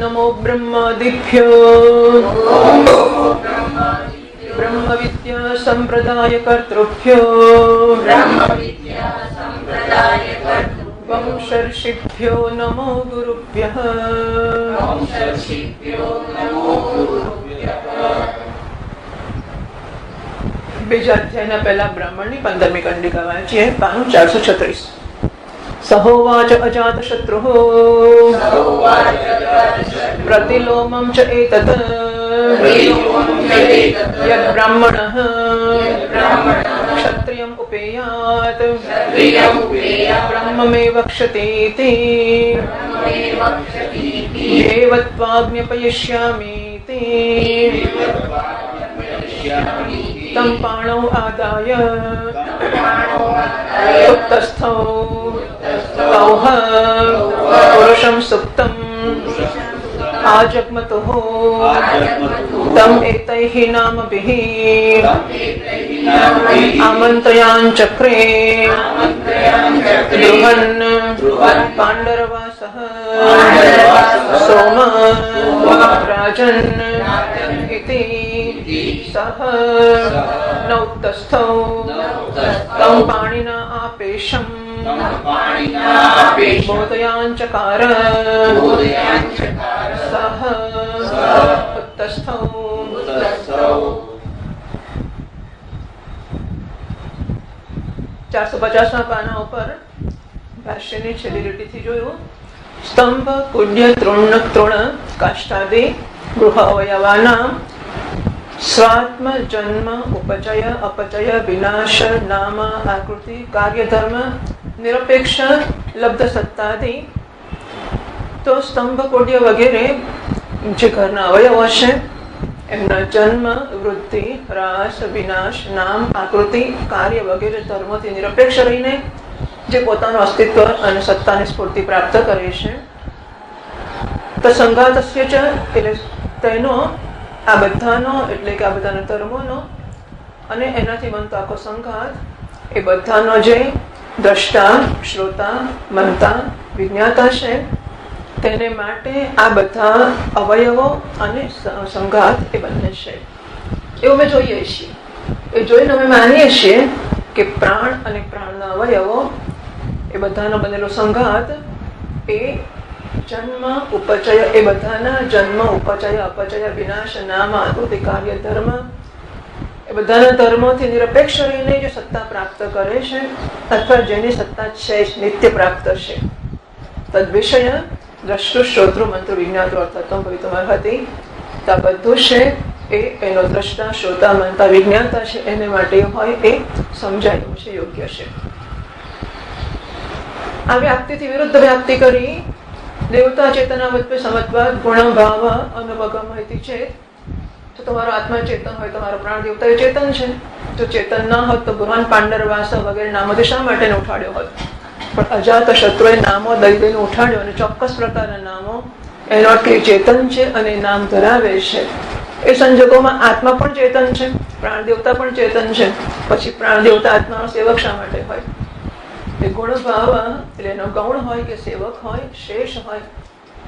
नमो ब्रह्मादिभ्यो ब्रह्म विद्या संप्रदाय कर्तृभ्यो वंशर्षिभ्यो नमो गुरुभ्यः बीजा अध्यायना पहला ब्राह्मणनी 15મી કંડિકા વાંચીએ. પાનું 436. सहोवाच अजातशत्रुः प्रतिलोमं च एतत् यद्ब्राह्मणः क्षत्रियम् उपेयात् ब्रह्ममेव वक्ष्यतीति एवत्वाज्ञापयिष्यामीति तं पाणौ आदाय उत्तस्थौ कौह पुरुषं सुप्तम् आजग्मतुः तम् एतैः नामभिः आमन्त्रयाञ्चक्रे बृहन् पाण्डरवासः सोम राजन् इति सः नौतस्थौ तं पाणिना आपेशम् बोधयाञ्चकार सः उत्तस्थौ. 450 પાના ઉપર ભાષ્યની છેલ્લી લીટીથી જોયું. સ્તંભ કુડ્ય તૃણ કાષ્ટાદિ ગૃહ અવયવાનાં સ્વાત્મ જન્મ ઉપચય અપચય વિનાશ નામ આકૃતિ કાર્યધર્મ નિરપેક્ષ લબ્ધ સત્તાદિ. તો સ્તંભ કોડ્ય વગેરે જે ઘરના અવયવો છે એમના જન્મ વૃદ્ધિ રાસ વિનાશ નામ આકૃતિ કાર્ય વગેરે ધર્મોથી નિરપેક્ષ રહીને જે પોતાનું અસ્તિત્વ અને સત્તાની સ્ફૂર્તિ પ્રાપ્ત કરે છે. તો સંઘાતસ્ય ચ એટલે તેનો આ બધાનો એટલે કે આ બધાના ધર્મોનો અને એનાથી બનતો આખો સંઘાત એ બધાનો જે દ્રષ્ટા શ્રોતા મનતા વિજ્ઞાતા છે તેને માટે આ બધા અવયવો અને સંઘાત એ બંને છે એવું અમે જોઈએ છીએ. એ જોઈને અમે માનીએ છીએ કે પ્રાણ અને પ્રાણના અવયવો એ બધાનો બનેલો સંઘાત એ જન્મ ઉપચય એ બધાના જન્મ ઉપચય અપચય વિનાશ નામ આકૃતિ કાર્ય ધર્મ એ બધાના ધર્મોથી નિરપેક્ષ રહીને જે સત્તા પ્રાપ્ત કરે છે અથવા જેની સત્તા છે નિત્ય પ્રાપ્ત છે તદ વિષય દ્રષ્ટુ શ્રોતૃ મંત્ર વિજ્ઞાતો અર્થાત ભવિતમાર હતી. તો આ બધું છે એ એનો દ્રષ્ટા શ્રોતા મનતા વિજ્ઞાતા છે એને માટે હોય એ સમજાયું છે યોગ્ય છે. આ વ્યાપ્તિથી વિરુદ્ધ વ્યાપ્તિ કરી દેવતા ચેતના વચ્ચે સમત્વાદ ગુણ ભાવ અનુપગમ હતી છે. તો તમારો આત્મા ચેતન હોય તમારો પ્રાણ દેવતા એ ચેતન છે. જો ચેતન ન હોત તો બૃહન પાંડરવાસ વગેરે નામોથી શા માટે ઉઠાડ્યો હોત? પણ અજાત શત્રુએ નામો દઈ દઈને ઉઠાડ્યો અને ચોક્કસ પ્રકારના નામો એનો અર્થ ચેતન છે અને નામ ધરાવે છે. એ સંજોગોમાં આત્મા પણ ચેતન છે પ્રાણ દેવતા પણ ચેતન છે. પછી પ્રાણ દેવતા આત્માનો સેવક શા માટે હોય? એ ગુણ ભાવ એટલે એનો ગૌણ હોય કે સેવક હોય શેષ હોય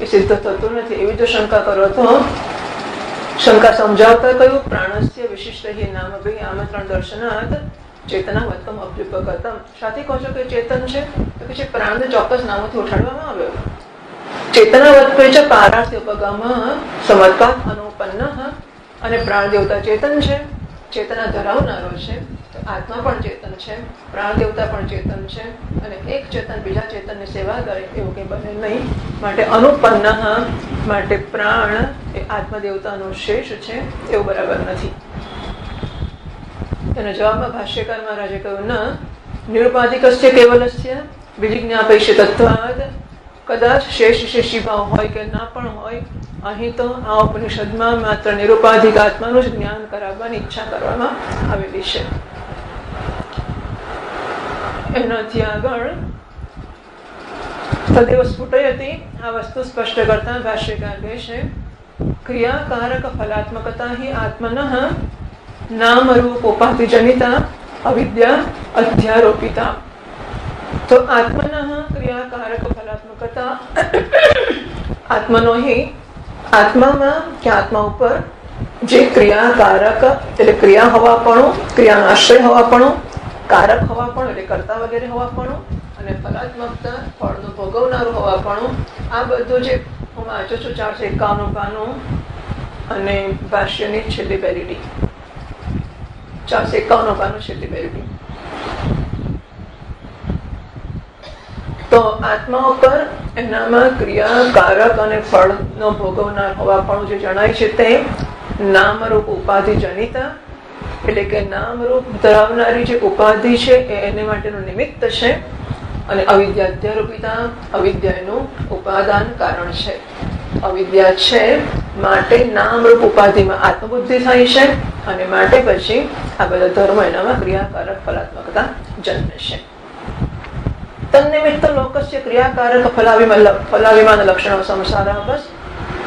એ સિદ્ધ થતું નથી. એવી જો શંકા કરો તો શંકા સમજાવતા કયું પ્રાણસ્ય વિશિષ્ટ નામ ભાઈ આમંત્રણ દર્શનાર્થ ચેતના વત્તમ અભ્યુપગતમ. સાથી કહો છો કે ચેતન છે તો પછી પ્રાણને ચોક્કસ નામોથી ઉઠાડવામાં આવ્યો. ચેતના વત્પે ચ પારાર્થ ઉપગમ સમત્વાત અનુપન્ન અને પ્રાણ દેવતા ચેતન છે ચેતના ધરાવનારો છે. આત્મા પણ ચેતન છે પ્રાણ દેવતા પણ ચેતન છે અને એક ચેતન બીજા ચેતનની સેવા કરે એવું કંઈ બને નહીં. માટે અનુપન્ન માટે પ્રાણ એ આત્મદેવતાનો શેષ છે એવું બરાબર નથી. તેના જવાબમાં ભાષ્યકાર મહારાજે કહ્યું ન નિરુપાધિકસ્ય કેવલસ્ય વિજિજ્ઞાપૈષ્ય તત્વાદ. કદાચ શેષ શેષી ભાવ હોય કે ના પણ હોય અહીં તો આ ઉપનિષદમાં માત્ર નિરુપાધિક આત્માનું જ જ્ઞાન કરાવવાની ઈચ્છા કરવામાં આવેલી છે. એનાથી આગળ તદેવ સ્ફુટય હતી આ વસ્તુ સ્પષ્ટ કરતા ભાષ્યકાર કહે છે ક્રિયાકારક ફલાત્મકતા હિ આત્મનઃ નામ રૂપ ઉપાધિ જનિતા અવિદ્યા અધ્યારોપિતા. તો આત્મનઃ ક્રિયાકારક ફલાત્મકતા આત્મનો હિ આત્મામાં કે આત્મા ઉપર જે ક્રિયાકારક એટલે ક્રિયા હોવાપણું, ક્રિયાનો આશ્રય હોવાપણું, કારક હોવાપણું એટલે કર્તા વગેરે હોવાપણું અને ફલાત્મકતા ફળનું ભોગવનારું હોવાપણું, આ બધું જે હું વાંચું છું 451 પાનું અને ભાષ્યની છેલ્લી બે લીટી, 451 પાનું છેલ્લી બે લીટી. તો આત્મા ઉપર એનામાં ક્રિયાકારક અને ફળનો ભોગવનાર હોવાપણું જે જણાય છે તે નામરૂપ ઉપાધિ જનિતા એટલે કે નામરૂપ ધરાવનારી જે ઉપાધિ છે એ એને માટેનું નિમિત્ત છે અને અવિદ્યાધ્યરૂપિતા અવિદ્યા એનું ઉપાદાન કારણ છે. અવિદ્યા છે માટે નામરૂપ ઉપાધિમાં આત્મબુદ્ધિ થાય છે અને માટે પછી આ બધા ધર્મ એનામાં ક્રિયાકારક ફલાત્મકતા જન્મે છે. તન્નિમિત્ત લોકસ્ય ક્રિયાકારક ફલાભિમાન લક્ષણો સંસાર બસ.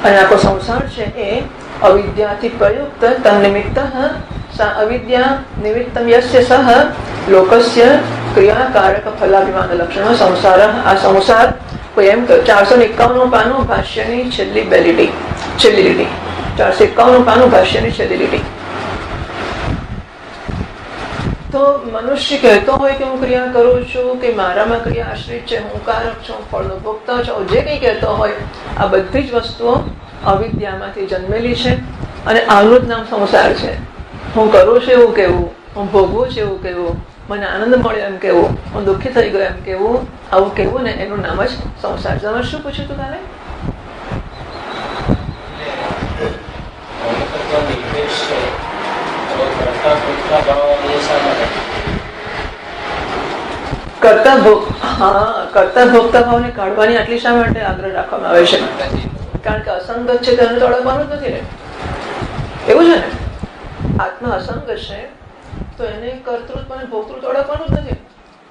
અને આખો સંસાર છે એ અવિદ્યાથી પ્રયુક્ત તન્નિમિત્ત અવિદ્યા નિમિત્તમ યસ્ય સહ લોકસ્ય ક્રિયાકારક ફલાભિમાન લક્ષણો સંસાર. આ સંસાર કોઈ એમ 451 પાનું ભાષ્યની છેલ્લી બે લીટી, 451 પાનું ભાષ્યની છેલ્લી લીટી. તો મનુષ્ય કહેતો હોય કે હું ક્રિયા કરું છું, કે મારામાં ક્રિયા આશ્રિત છે, હું કારક છું, ફળનો ભોગતા છું, જે કંઈ કહેતો હોય આ બધી જ વસ્તુઓ અવિદ્યામાંથી જન્મેલી છે અને આનું જ નામ સંસાર છે. હું કરું છું એવું કહેવું, હું ભોગવું છું એવું કહેવું, મને આનંદ મળ્યો એમ કહેવું, હું દુઃખી થઈ ગયો એમ કહેવું, આવું કહેવું ને એનું નામ જ સંસાર. તમારે શું પૂછ્યું તું તારે? કરતા ભોગતા ભાવને કાઢવાની આટલી શા માટે આગ્રહ રાખવામાં આવે છે? કારણ કે અસંગત છે તેને તો અડકવાનું જ નથી ને, એવું છે ને. આત્મા અસંગ છે તો એને કર્તૃત્વ અને ભોગતૃત્વ અડકવાનું જ નથી.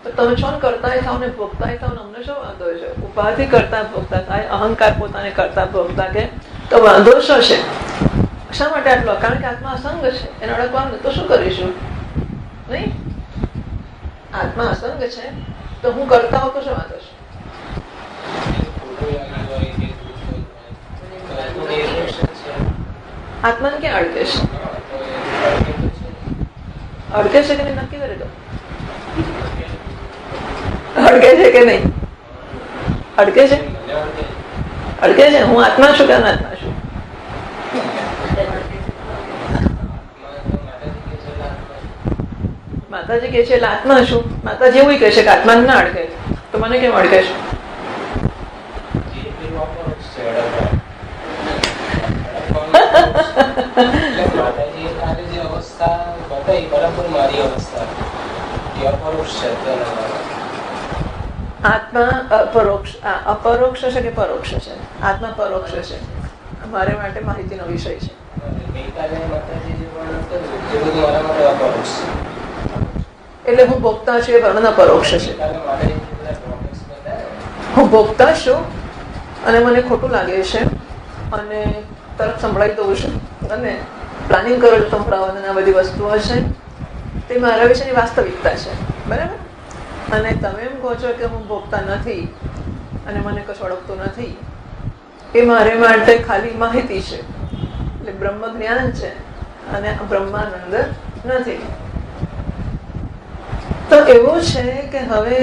તો તમે છો ને કરતા થાવ ને ભોગતા થાવ ને અમને શું વાંધો છે? ઉપાધિ કરતા ભોગતા થાય, અહંકાર પોતાને કરતા ભોગતા કે તો વાંધો શું છે? શા માટે આટલો? કારણ કે આત્મા અસંગ છે, એને અડકવાનું તો શું કરીશું? નહીં, આત્મા અસંગ છે તો હું કરતા હોઉં તો શું વાંધો છે? આત્માને ક્યાં અડકે છે? અડકે છે કે નહીં નક્કી કરે તો? અડકે છે કે નહીં? અડકે છે, અડકે છે. હું આત્મા છું કે અનાત્મા છું? માતાજી કે છે એટલે આત્મા છું. માતાજી એવું કહે છે કે આત્મા ના અડકે, તો મને કેમ અડકે છે? આત્મા અપરોક્ષ છે કે પરોક્ષ છે? આત્મા પરોક્ષ છે. મારે માટે માહિતીનો વિષય છે. એટલે હું ભોગતા છું એ વર્ણન પરોક્ષ છે. હું ભોગતા છું અને મને ખોટું લાગે છે અને તરત સંભળાવી દઉં છું અને પ્લાનિંગ કરો છો સંભળાવવાની આ બધી વસ્તુઓ છે તે મારા વિશેની વાસ્તવિકતા છે, બરાબર. અને તમે એમ કહો છો કે હું ભોગતા નથી અને મને કશું અડકતું નથી, એ મારે માટે ખાલી માહિતી છે. એટલે બ્રહ્મ જ્ઞાન છે અને બ્રહ્માનંદ નથી. તો એવું છે કે હવે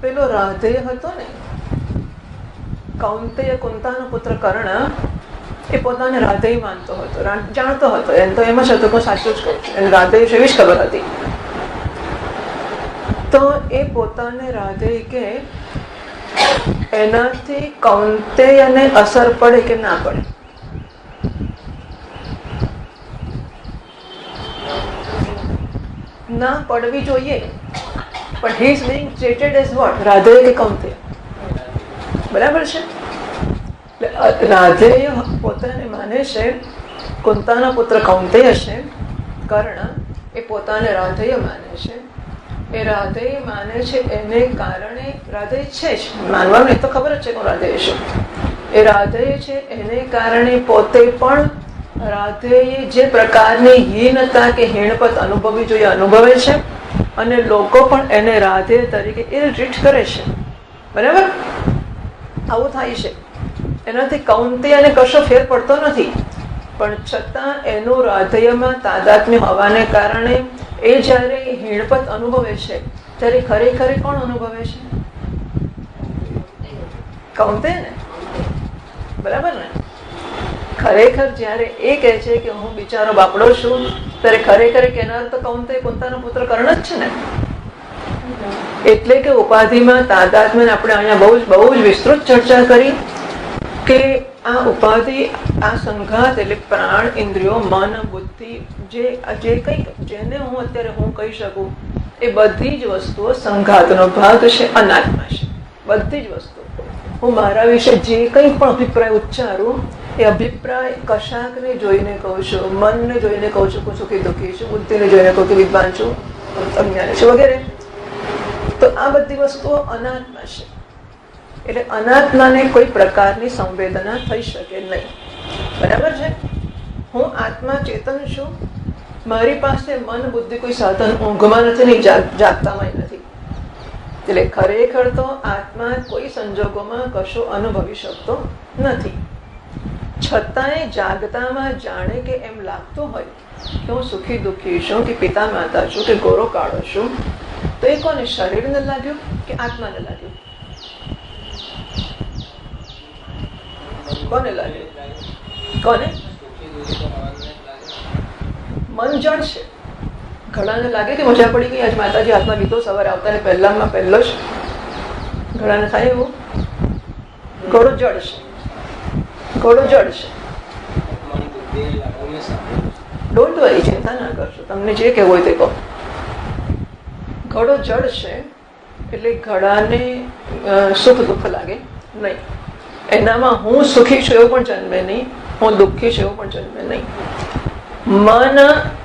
પેલો રાધેય હતો ને, કૌંતેય કુંતાનો પુત્ર કર્ણ, એ પોતાને રાધેય માનતો હતો, જાણતો હતો. એમ તો એમ જ હતો કે સાચું જ કહું છું, એને રાધેય એવી જ ખબર હતી. તો એ પોતાને રાધેય કે એનાથી કૌંતેયને અસર પડે કે ના પડે? ના પડવી જોઈએ, પણ he is being treated as what? રાધેય કે કૌંતેય? બરાબર છે. રાધેય પોતાને માને છે, કુંતાના પુત્ર કૌંતેય છે, કર્ણ એ પોતાને રાધેય માને છે. એ રાધેય માને છે એને કારણે રાધેય છે જ, માનવાનું એ તો ખબર જ છે કે હું રાધેય છું. એ રાધેય છે એને કારણે પોતે પણ રાધેય જે પ્રકારની હીનતા કે હીણપત અનુભવવી જોઈએ અનુભવે છે અને લોકો પણ એને રાધેય તરીકે ઇલ ટ્રીટ કરે છે. બરાબર? આવું થાય છે. એનાથી કૌંતેયને કશો ફેર પડતો નથી, પણ છતાં એનું હૃદયમાં તાદાત્મ્ય હોવાને કારણે એ જ્યારે હીણપત અનુભવે છે ત્યારે ખરેખર કોણ અનુભવે છે? કૌંતેય ને. બરાબર ને? ખરેખર જ્યારે એ કહે છે કે હું બિચારો બાપડો છું, ત્યારે ખરેખર કહેનાર તો કૌંતેય પોતાનો પુત્ર કર્ણ જ છે ને. એટલે કે ઉપાધિમાં તાદાત્મ્ય આપણે અહીંયા બહુ જ વિસ્તૃત ચર્ચા કરી કે આ ઉપાધિ, આ સંઘાત એટલે પ્રાણ, ઇન્દ્રિયો, મન, બુદ્ધિ, જે કંઈક જેને હું અત્યારે હું કહી શકું એ બધી જ વસ્તુઓ સંઘાતનો ભાગ છે, અનાત્મા છે. બધી જ વસ્તુ હું મારા વિશે જે કંઈ પણ અભિપ્રાય ઉચ્ચારું એ અભિપ્રાય કશાકને જોઈને કહું છું, મનને જોઈને કહું છું કે સુખી દુઃખી છું, બુદ્ધિને જોઈને કહું કે વિદ્વાન છું, અજ્ઞાની છું વગેરે. તો આ બધી વસ્તુઓ અનાત્મા છે. એટલે અનાત્માને કોઈ પ્રકારની સંવેદના થઈ શકે નહીં. બરાબર છે? હું આત્મા ચેતન છું, મારી પાસે મન બુદ્ધિ કોઈ સાધન ઊંઘમાં નથી, નહીં જાગતામાં નથી. એટલે ખરેખર તો આત્મા કોઈ સંજોગોમાં કશો અનુભવી શકતો નથી. છતાંય જાગતામાં જાણે કે એમ લાગતું હોય કે હું સુખી દુઃખી છું, કે પિતા માતા છું, કે ગોરો કાળો છું, તો એ કોને? શરીરને લાગ્યું કે આત્માને લાગ્યું? કોને લાગ્યું? કોને? મન જળ છે. ઘણાને લાગે કે મજા પડી ગઈ, આજ માતાજી હાથમાં લીધો, સવારે આવતા પહેલામાં પહેલો જ. ઘણાને થાય એવું. ઘોડો જળ છે. ઘોડો જળ છે. ડોન્ટ વરી, ચિંતા ના કરશો, તમને જે કહેવું હોય તે કહો. ઘોડો જળ છે એટલે ઘડાને સુખ દુઃખ લાગે નહીં. એનામાં હું સુખી છું એવું પણ જન્મે નહીં, હું દુઃખી છું એવું પણ જન્મે નહીં. મન,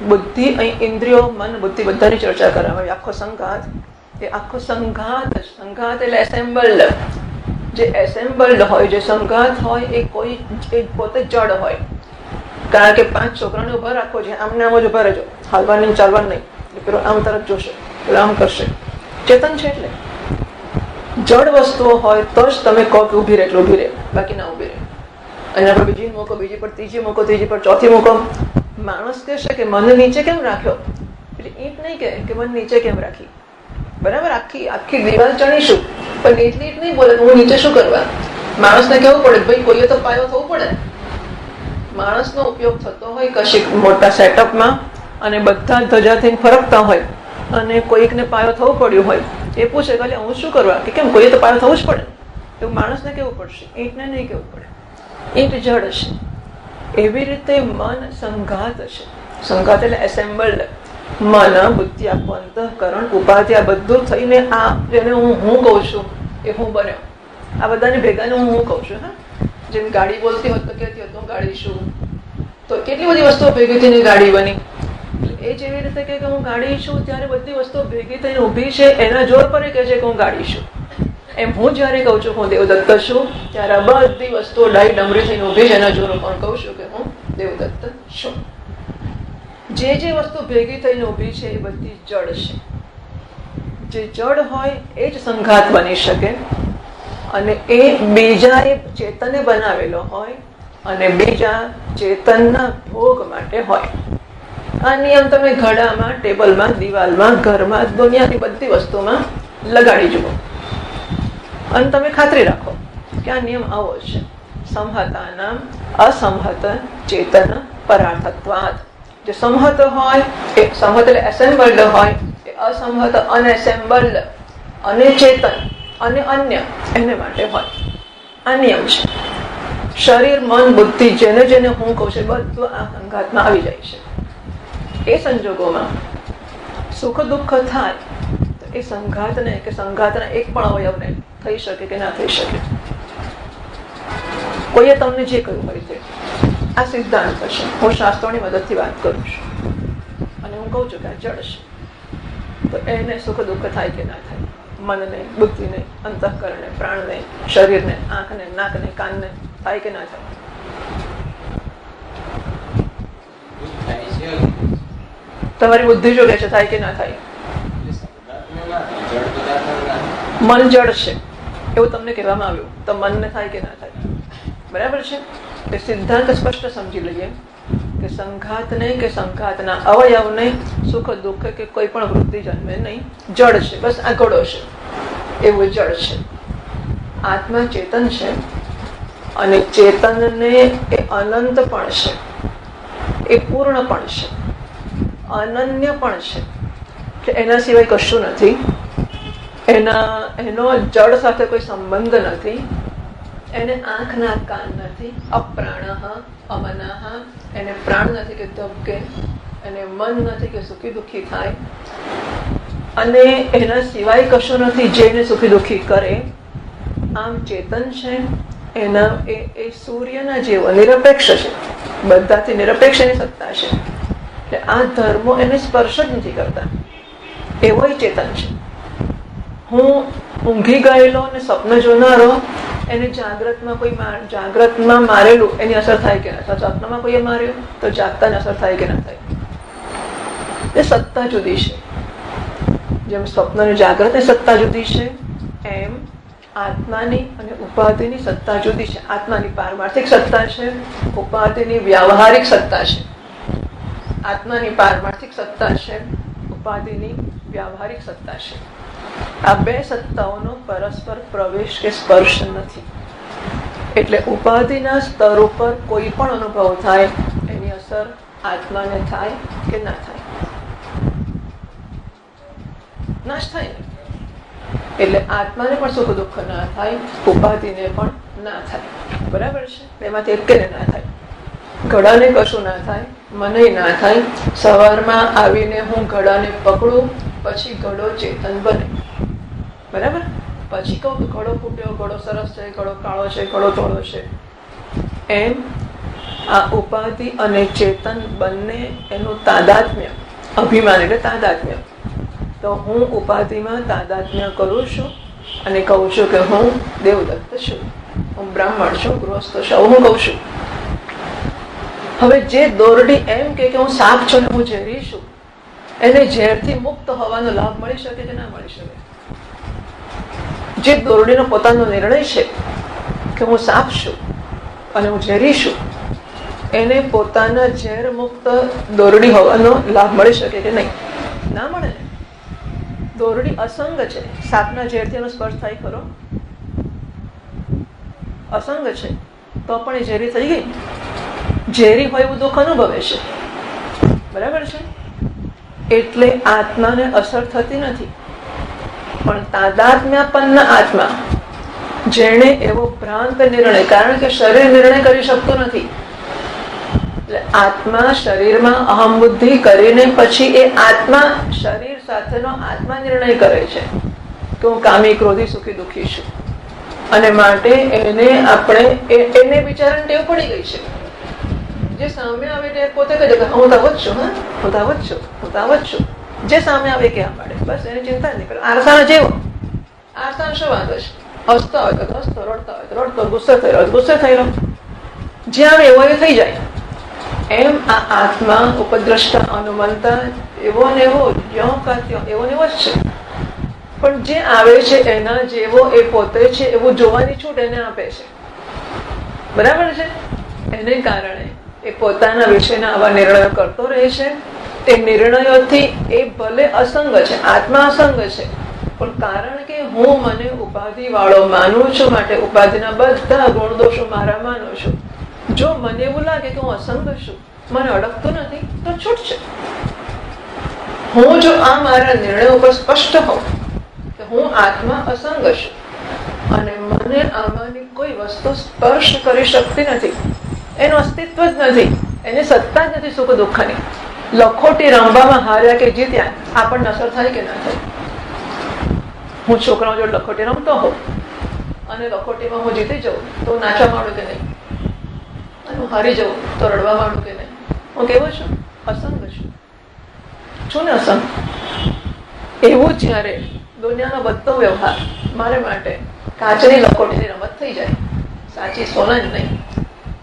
બુદ્ધિ, અહીં ઇન્દ્રિયો, મન, બુદ્ધિ બધાની ચર્ચા કરાવે. આખો સંઘાત એ આખો સંઘાત એટલે એસેમ્બલ્ડ. જે એસેમ્બલ્ડ હોય, જે સંઘાત હોય એ કોઈ એ પોતે જડ હોય. કારણ કે 5 છોકરાને ઉભા રાખો છે, આમને આમ જ ઉભા રહેજો, હાલવાનું ચાલવાનું નહીં. પેલો આમ તરફ જોશે, પેલો આમ કરશે. ચેતન છે એટલે જડ વસ્તુઓ હોય તો જ તમે કહો કે ઉભી રહે એટલે ઉભી રહે, બાકી ના ઉભી રહે. એના પર બીજી મૂકો, બીજી પર ત્રીજી મૂકો, ત્રીજી પર ચોથી મૂકો. માણસ કહેશે કે મન નીચે કેમ રાખ્યો? એટલે ઈંટ નહીં કહે કે મન નીચે કેમ રાખી. બરાબર? આખી દિવાલ ચણીશું પણ એટલી ઈંટ નહીં બોલે હું નીચે શું કરવા. માણસને કેવું પડે ભાઈ કોઈએ તો પાયો થવું પડે. માણસનો ઉપયોગ થતો હોય કશીક મોટા સેટઅપમાં અને બધા ધજા થઈને ફરકતા હોય અને કોઈકને પાયો થવું પડ્યું હોય, એ પૂછે કે હું શું કરવા, કે કેમ કોઈએ તો પાયો થવું જ પડે. એવું માણસને કેવું પડશે, ઈંટને નહીં કેવું પડે. ઈંટ જડ છે. એવી રીતે મન સંઘાત છે. સંઘાત એટલે એસેમ્બલ્ડ. મન, બુદ્ધિ, આખું અંતઃકરણ, ઉપાધિ, આ બધું થઈને આ જેને હું કહું છું એ હું બન્યો. આ બધાને ભેગાને હું કહું છું. હા, જેમ ગાડી બોલતી હોત તો કહેતી હોત હું ગાડી છું, તો કેટલી બધી વસ્તુઓ ભેગી થઈને ગાડી બની. એ જેવી રીતે કે હું ગાડી છું ત્યારે બધી વસ્તુઓ ભેગી થઈને ઊભી છે, એના જોર પર એ કહે છે કે હું ગાડી છું. એમ હું જયારે કહું છું હું દેવદત્ત છું ત્યારે આ બધી વસ્તુઓ ડાઈ ડમરી થઈને ઊભી છે, એના જોરો પણ કહું છું કે હું દેવદત્ત છું. જે વસ્તુ ભેગી થઈને ઊભી છે એ બધી જડ છે. જે જડ હોય એ જ સંઘાત બની શકે અને એ બીજા એ ચેતને બનાવેલો હોય અને બીજા ચેતનના ભોગ માટે હોય. આ નિયમ તમે ઘડામાં, ટેબલમાં, દિવાલમાં, ઘરમાં, દુનિયાની બધી વસ્તુમાં લગાડી જુઓ અને તમે ખાતરી રાખો કે આ નિયમ આવો છે. સંહતાનામ અસંહત ચેતન પરાર્થત્વાદ. જે સંહત હોય એ સંહત એટલે એસેમ્બલ્ડ હોય, એ અસંહત અનએસેમ્બલ્ડ અને ચેતન અને અન્ય એને માટે હોય. આ નિયમ છે. શરીર, મન, બુદ્ધિ જેને જેને હું કહું છું બધું આ સંઘાતમાં આવી જાય છે. એ સંજોગોમાં સુખ દુઃખ થાય તો એ સંઘાતને કે સંઘાતના એક પણ અવયવને થઈ શકે કે ના થઈ શકે. કોઈએ તમને જે કહ્યું હોય તે આ સિદ્ધાંત છે. હું શાસ્ત્રોની મદદથી વાત કરું છું અને હું કહું છું કે આ જડ છે, તો એને સુખ દુઃખ થાય કે ના થાય. મનને, બુદ્ધિને, અંતઃકરણને, પ્રાણને, શરીરને, આંખને, નાકને, કાનને થાય કે ના થાય? તમારી બુદ્ધિ જો કહે છે થાય કે ના થાય? મન જડ છે. એવું તમને કહેવામાં આવ્યું, તો મનને થાય કે ના થાય? બરાબર છે. એ સિદ્ધાંત સ્પષ્ટ સમજી લઈએ કે સંઘાતને કે સંઘાતના અવયવને સુખ દુઃખ કે કોઈ પણ વૃત્તિ જન્મે નહીં. જડ છે, બસ આ ઘડો છે, એવું જડ છે. આત્મા ચેતન છે, અને ચેતનને એ અનંત પણ છે, એ પૂર્ણ પણ છે, અનન્ય પણ છે, કે એના સિવાય કશું નથી. એનો જડ સાથે કોઈ સંબંધ નથી. એને આંખ ના કાન નથી. અપ્રાણઃ અમનઃ, એને પ્રાણ નથી કે ધબકે, એને મન નથી કે સુખી દુઃખી થાય, અને એના સિવાય કશું નથી જેને સુખી દુઃખી કરે. આમ ચેતન છે. એના એ સૂર્યના જેવો નિરપેક્ષ છે, બધાથી નિરપેક્ષ એની સત્તા છે. એટલે આ ધર્મો એને સ્પર્શ જ નથી કરતા, એવો ચેતન છે. હું ઊંઘી ગયેલો અને સ્વપ્ન જોનારો, એને જાગ્રતમાં મારેલું એની અસર થાય કે ના થાય? સ્વપ્નમાં કોઈએ માર્યું તો જાગતાને અસર થાય કે ના થાય? એ સત્તા જુદી છે. જેમ સ્વપ્નની જાગ્રતની સત્તા જુદી છે, એમ આત્માની અને ઉપાધિની સત્તા જુદી છે. આત્માની પારમાર્થિક સત્તા છે, ઉપાધિની વ્યાવહારિક સત્તા છે. આત્માની પારમાર્થિક સત્તા છે, ઉપાધિની વ્યાવહારિક સત્તા છે. આ બે સત્તાઓનો પરસ્પર પ્રવેશ કે સ્પર્શ નથી. એટલે ઉપાધિના સ્તર ઉપર કોઈ પણ અનુભવ થાય, એની અસર આત્માને થાય કે ના થાય? નાશ થાય ને. એટલે આત્માને પણ સુખ દુઃખ ના થાય, ઉપાધિને પણ ના થાય. બરાબર છે. એમાંથી એકેને ના થાય. ઘડાને કશું ના થાય, મને ના થાય. સવારમાં આવીને હું ઘડાને પકડું, પછી ઘડો ચેતન બને. બરાબર. પછી કહું કે ઘડો ફૂટ્યો, ઘડો સરસ છે, ઘડો કાળો છે, ઘડો ધોળો છે. એમ આ ઉપાધિ અને ચેતન બંને એનું તાદાત્મ્ય, અભિમાન એટલે તાદાત્મ્ય. તો હું ઉપાધિમાં તાદાત્મ્ય કરું છું અને કહું છું કે હું દેવદત્ત છું, હું બ્રાહ્મણ છું, ગૃહસ્થ છું, હું કહું છું. હવે જે દોરડી એમ કે હું સાપ છું ને હું ઝેરી છું, એને ઝેરથી મુક્ત હોવાનો લાભ મળી શકે કે ના મળી શકે? જે દોરડીનો પોતાનો નિર્ણય છે કે હું સાપ છું અને હું ઝેરી છું, એને પોતાના ઝેર મુક્ત દોરડી હોવાનો લાભ મળી શકે કે નહીં? ના મળે ને. દોરડી અસંગ છે. સાપના ઝેરથી એનો સ્પર્શ થાય ખરો? અસંગ છે, તો પણ એ ઝેરી થઈ ગઈ. ઝેરી હોય એવું દુઃખ અનુભવે છે. બરાબર છે. એટલે આત્માને અસર થતી નથી. પણ તાદાત્મ્યપન્ન આત્મા, જેણે એવો ભ્રાંત નિર્ણય, કારણ કે શરીર નિર્ણય કરી શકતું નથી, એટલે આત્મા શરીરમાં અહમ બુદ્ધિ કરીને પછી એ આત્મા શરીર સાથેનો આત્મા નિર્ણય કરે છે કે હું કામી, ક્રોધી, સુખી, દુઃખી છું. અને માટે એને બિચારાને ટેવ પડી ગઈ છે. જે સામે આવે તે પોતે કહે કે હું તાવત છું, હા હું તાવત છું, હું તાવત છું. જે સામે આવે કે પાડે, બસ એની ચિંતા નહીં કરે. આરસાના જેવો. આરસાનો શું વાંધો છે? હસતો હોય તો હસતો, રડતો હોય તો રડતો, ગુસ્સે થઈ રહ્યો ગુસ્સે થઈ રહ્યો. જ્યાં આવે એવો એ થઈ જાય. એમ આ આત્મા ઉપદ્રષ્ટા અનુમંતા એવો ને એવો, જ્યો કાત્યો એવો ને એવો જ છે. પણ જે આવે છે એના જેવો એ પોતે છે એવું જોવાની છૂટ એને આપે છે. બરાબર છે. એને કારણે એ પોતાના વિશેના આવા નિર્ણયો કરતો રહે છે. એ નિર્ણયોથી એ ભલે અસંગ છે, આત્મા અસંગ છે, પણ કારણ કે હું મને ઉપાધિ વાળો માનું છું, માટે ઉપાધિના બધા ગુણ દોષો મારા માનું છું. જો મને એવું લાગે કે હું અસંગ છું, મને અડકતું નથી, તો છૂટ છે. હું જો આ મારા નિર્ણય ઉપર સ્પષ્ટ હોઉં કે હું આત્મા અસંગ છું અને મને આમાંની કોઈ વસ્તુ સ્પર્શ કરી શકતી નથી, એનું અસ્તિત્વ જ નથી, એની સત્તા જ નથી સુખ દુઃખની. લખોટી રમવામાં હાર્યા કે જીત્યા આપણને અસર થાય કે ના થાય? હું છોકરાઓ જોડે લખોટી રમતો હોઉં અને લખોટીમાં હું જીતી જાઉં તો નાચવા માંડું કે નહીં? અને હું હારી જાઉં તો રડવા માંડું કે નહીં? હું કેવો છું? અસંગ છું ને અસંગ. એવું જ્યારે દુનિયાનો બધો વ્યવહાર મારે માટે કાચની લખોટીની રમત થઈ જાય, સાચી સોનાની નહીં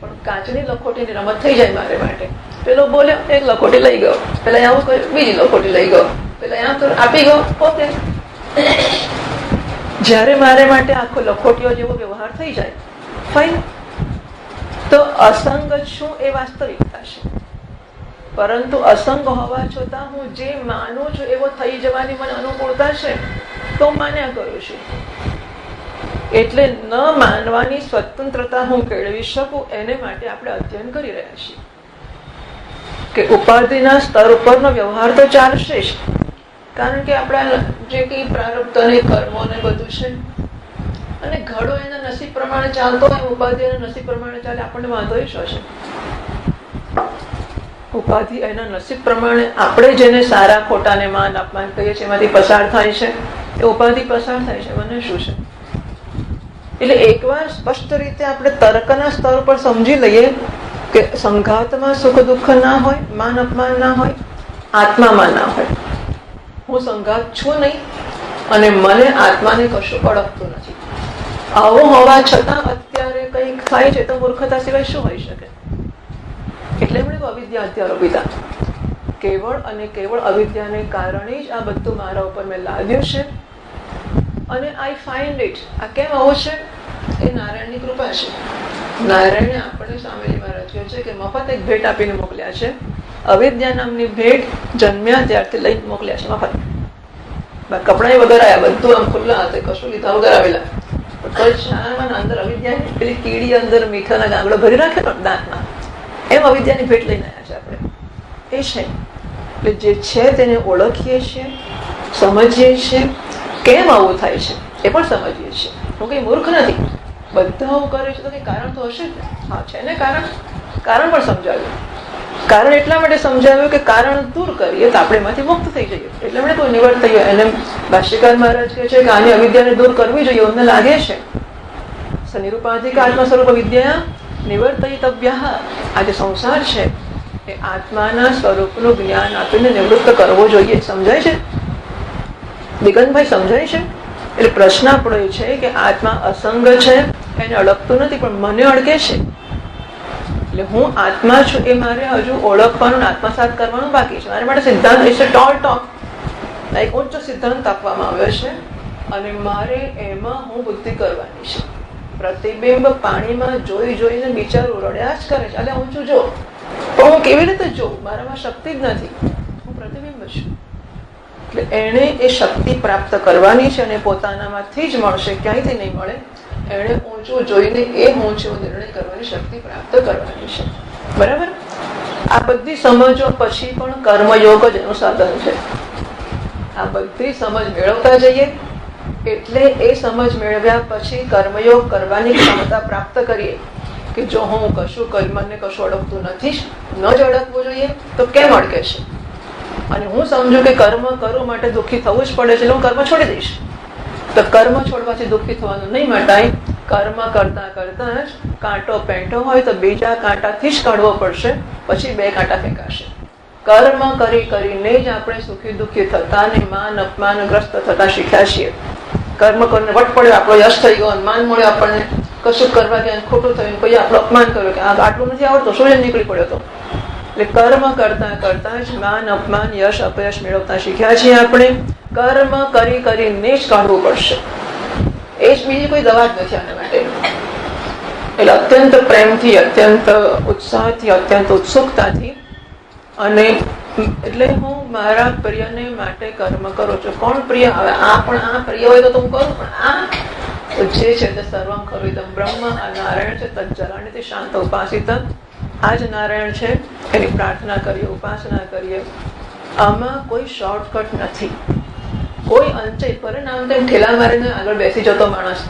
પણ કાચની લખોટીની રમત થઈ જાય મારે માટે. પેલો બોલ્યો, એક લખોટી લઈ ગયો, પેલા આવું કર્યું, બીજી લખોટી લઈ ગયો, પેલા આમ તો આપી ગયો, ઓકે. જ્યારે મારે માટે આખો લખોટીઓ જેવો વ્યવહાર થઈ જાય, ફાઇન, તો અસંગ છું એ વાસ્તવિકતા છે. પરંતુ અસંગ હોવા છતાં હું જે માનું છું એવો થઈ જવાની મને અનુકૂળતા છે, તો માન્યા કરું છું. એટલે ન માનવાની સ્વતંત્રતા હું કેળવી શકું એને માટે આપણે અધ્યયન કરી રહ્યા છીએ કે ઉપાધિના સ્તર ઉપરનો વ્યવહાર તો ચાલશે જ, કારણ કે આપણા જે કંઈ પ્રારબ્ધ અને કર્મો ને બધું છે, અને ઘડો એના નસીબ પ્રમાણે ચાલતો હોય, ઉપાધિ એના નસીબ પ્રમાણે ચાલે, આપણને વાંધો જ હશે. ઉપાધિ એના નસીબ પ્રમાણે આપણે જેને સારા ખોટાને માન અપમાન કહીએ છીએ એમાંથી પસાર થાય છે, એ ઉપાધિ પસાર થાય છે. મને શું છે? એટલે એકવાર સ્પષ્ટ રીતે આપણે તર્કના સ્તર પર સમજી લઈએ કે સંઘાતમાં સુખ દુઃખ ના હોય, માન અપમાન ના હોય, આત્મામાં ના હોય. હું સંઘાત છું નહીં અને મને આત્માને કશું અડકતું નથી. આવું હોવા છતાં અત્યારે કંઈક થાય છે તો મૂર્ખતા સિવાય શું હોઈ શકે? એટલે એમણે અવિદ્યા અધ્યારોપિતા, કેવળ અને કેવળ અવિદ્યાને કારણે જ આ બધું મારા ઉપર મેં લાવ્યું છે. અને આઈ ફાઇન્ડ ઇટ. આ કેમ આવું છે? એ નારાયણની કૃપા છે. નારાયણે આપણને સ્વામીજી મહારાજ કહે છે કે મફત એક ભેટ આપીને મોકલ્યા છે. અવિદ્યા નામની ભેટ જન્મ્યા ત્યારથી લઈને મોકલ્યા છે મફત. કપડા વગર આવ્યા, બધું આમ ખુલ્લા હતા, કશું લીધા વગર આવેલા. અંદર અવિદ્યાની પેલી કીડી અંદર મીઠાના ગાંગડો ભરી રાખેલો દાંતમાં, એમ અવિદ્યાની ભેટ લઈને આવ્યા છે આપણે. એ છે એટલે જે છે તેને ઓળખીએ છીએ, સમજીએ છીએ. કેમ આવું થાય છે એ પણ સમજીએ છીએ. હું કઈ મૂર્ખ નથી. બધા આવું કરે છે તો કઈ કારણ તો હશે જ ને. હા, છે ને કારણ. કારણ પણ સમજાવ્યું. કારણ એટલા માટે સમજાવ્યું કે કારણ દૂર કરીએ તો આપણે એમાંથી મુક્ત થઈ જઈએ. એટલે એમણે કોઈ નિવડ થઈ એને ભાષ્યકાર મહારાજ કહે છે કે આની અવિદ્યાને દૂર કરવી જોઈએ. અમને લાગે છે સનિરૂપાધિક આત્મા સ્વરૂપ વિદ્યા નિવર્તયિતવ્ય. આ જે સંસાર છે એ આત્માના સ્વરૂપનું જ્ઞાન આપીને નિવૃત્ત કરવો જોઈએ. સમજાય છે દિગંતભાઈ? સમજાય છે? એટલે પ્રશ્ન આપણો એ છે કે આત્મા અસંગ છે, એને અડકતું નથી, પણ મને અડકે છે. એટલે હું આત્મા છું એ મારે હજુ ઓળખવાનું, આત્મસાત કરવાનું બાકી છે. મારા માટે સિદ્ધાંત એ છે ટોક એક ઉચ્ચ સિદ્ધાંત આપવામાં આવ્યો છે અને મારે એમાં હું બુદ્ધિ કરવાની છે. પ્રતિબિંબ પાણીમાં જોઈ જોઈને બિચારું રડ્યા જ કરે છે. એટલે હું છું જો, પણ હું કેવી રીતે જોઉં? મારામાં શક્તિ જ નથી. હું પ્રતિબિંબ છું. એટલે એણે એ શક્તિ પ્રાપ્ત કરવાની છે અને પોતાનામાંથી જ મળશે, ક્યાંયથી નહીં મળે. એણે ઊંચું જોઈને એ ઊંચો નિર્ણય કરવાની શક્તિ પ્રાપ્ત કરવાની છે. બરાબર? આ બધી સમજો પછી પણ કર્મયોગ જ એનું સાધન છે. આ બધી સમજ મેળવતા જઈએ એટલે એ સમજ મેળવ્યા પછી કર્મયોગ કરવાની ક્ષમતા પ્રાપ્ત કરીએ કે જો હું કશું કરી મને કશું અડકતું નથી, ન જ અડકવું જોઈએ તો કેમ અડકે છે? અને હું સમજુ કે કર્મ કરવા માટે દુઃખી થવું જ પડે છે એટલે હું કર્મ છોડી દઈશ. તો કર્મ છોડવાથી દુઃખી થવાનું નહીં મટાય. કર્મ કરતા કરતા જ કાંટો પેંટો હોય તો બીજા કાંટાથી જ કાઢવો પડશે, પછી બે કાંટા ફેંકાશે. કર્મ કરી કરીને જ આપણે સુખી દુઃખી થતા ને માન અપમાનગ્રસ્ત થતા શીખ્યા છીએ. કર્મ કરીને વટ પડ્યો, આપણો યશ થઈ ગયો, માન મળ્યો, આપણને કશું કરવા ગયા ખોટું થયું, કોઈ આપણું અપમાન કર્યું કે આટલું નથી આવડતું, શું નીકળી પડ્યો હતો. એટલે કર્મ કરતા કરતા જ માન અપમાન યશ અપયશ મેળવતા શીખ્યા છીએ આપણે. કર્મ કરી કરીને જ કાઢવું પડશે. એ જ બીજી કોઈ દવા જ નથી આના માટે. એટલે અત્યંત પ્રેમથી, અત્યંત ઉત્સાહથી, અત્યંત ઉત્સુકતાથી અને એટલે હું મારા પ્રિયને માટે કર્મ કરું છું. કોણ પ્રિય? હવે આ પણ આ પ્રિય હોય તો હું કરું, પણ આ જે છે તે સર્વમ ખલુદમ બ્રહ્મ, આ નારાયણ છે. તજ્જલાનિતિ શાંત ઉપાસિત, આ જ નારાયણ છે. એની પ્રાર્થના કરીએ, ઉપાસના કરીએ. આમાં કોઈ શોર્ટકટ નથી, કોઈ અંતે પરિણામ તેમ ઠેલા મારીને આગળ બેસી જતો માણસ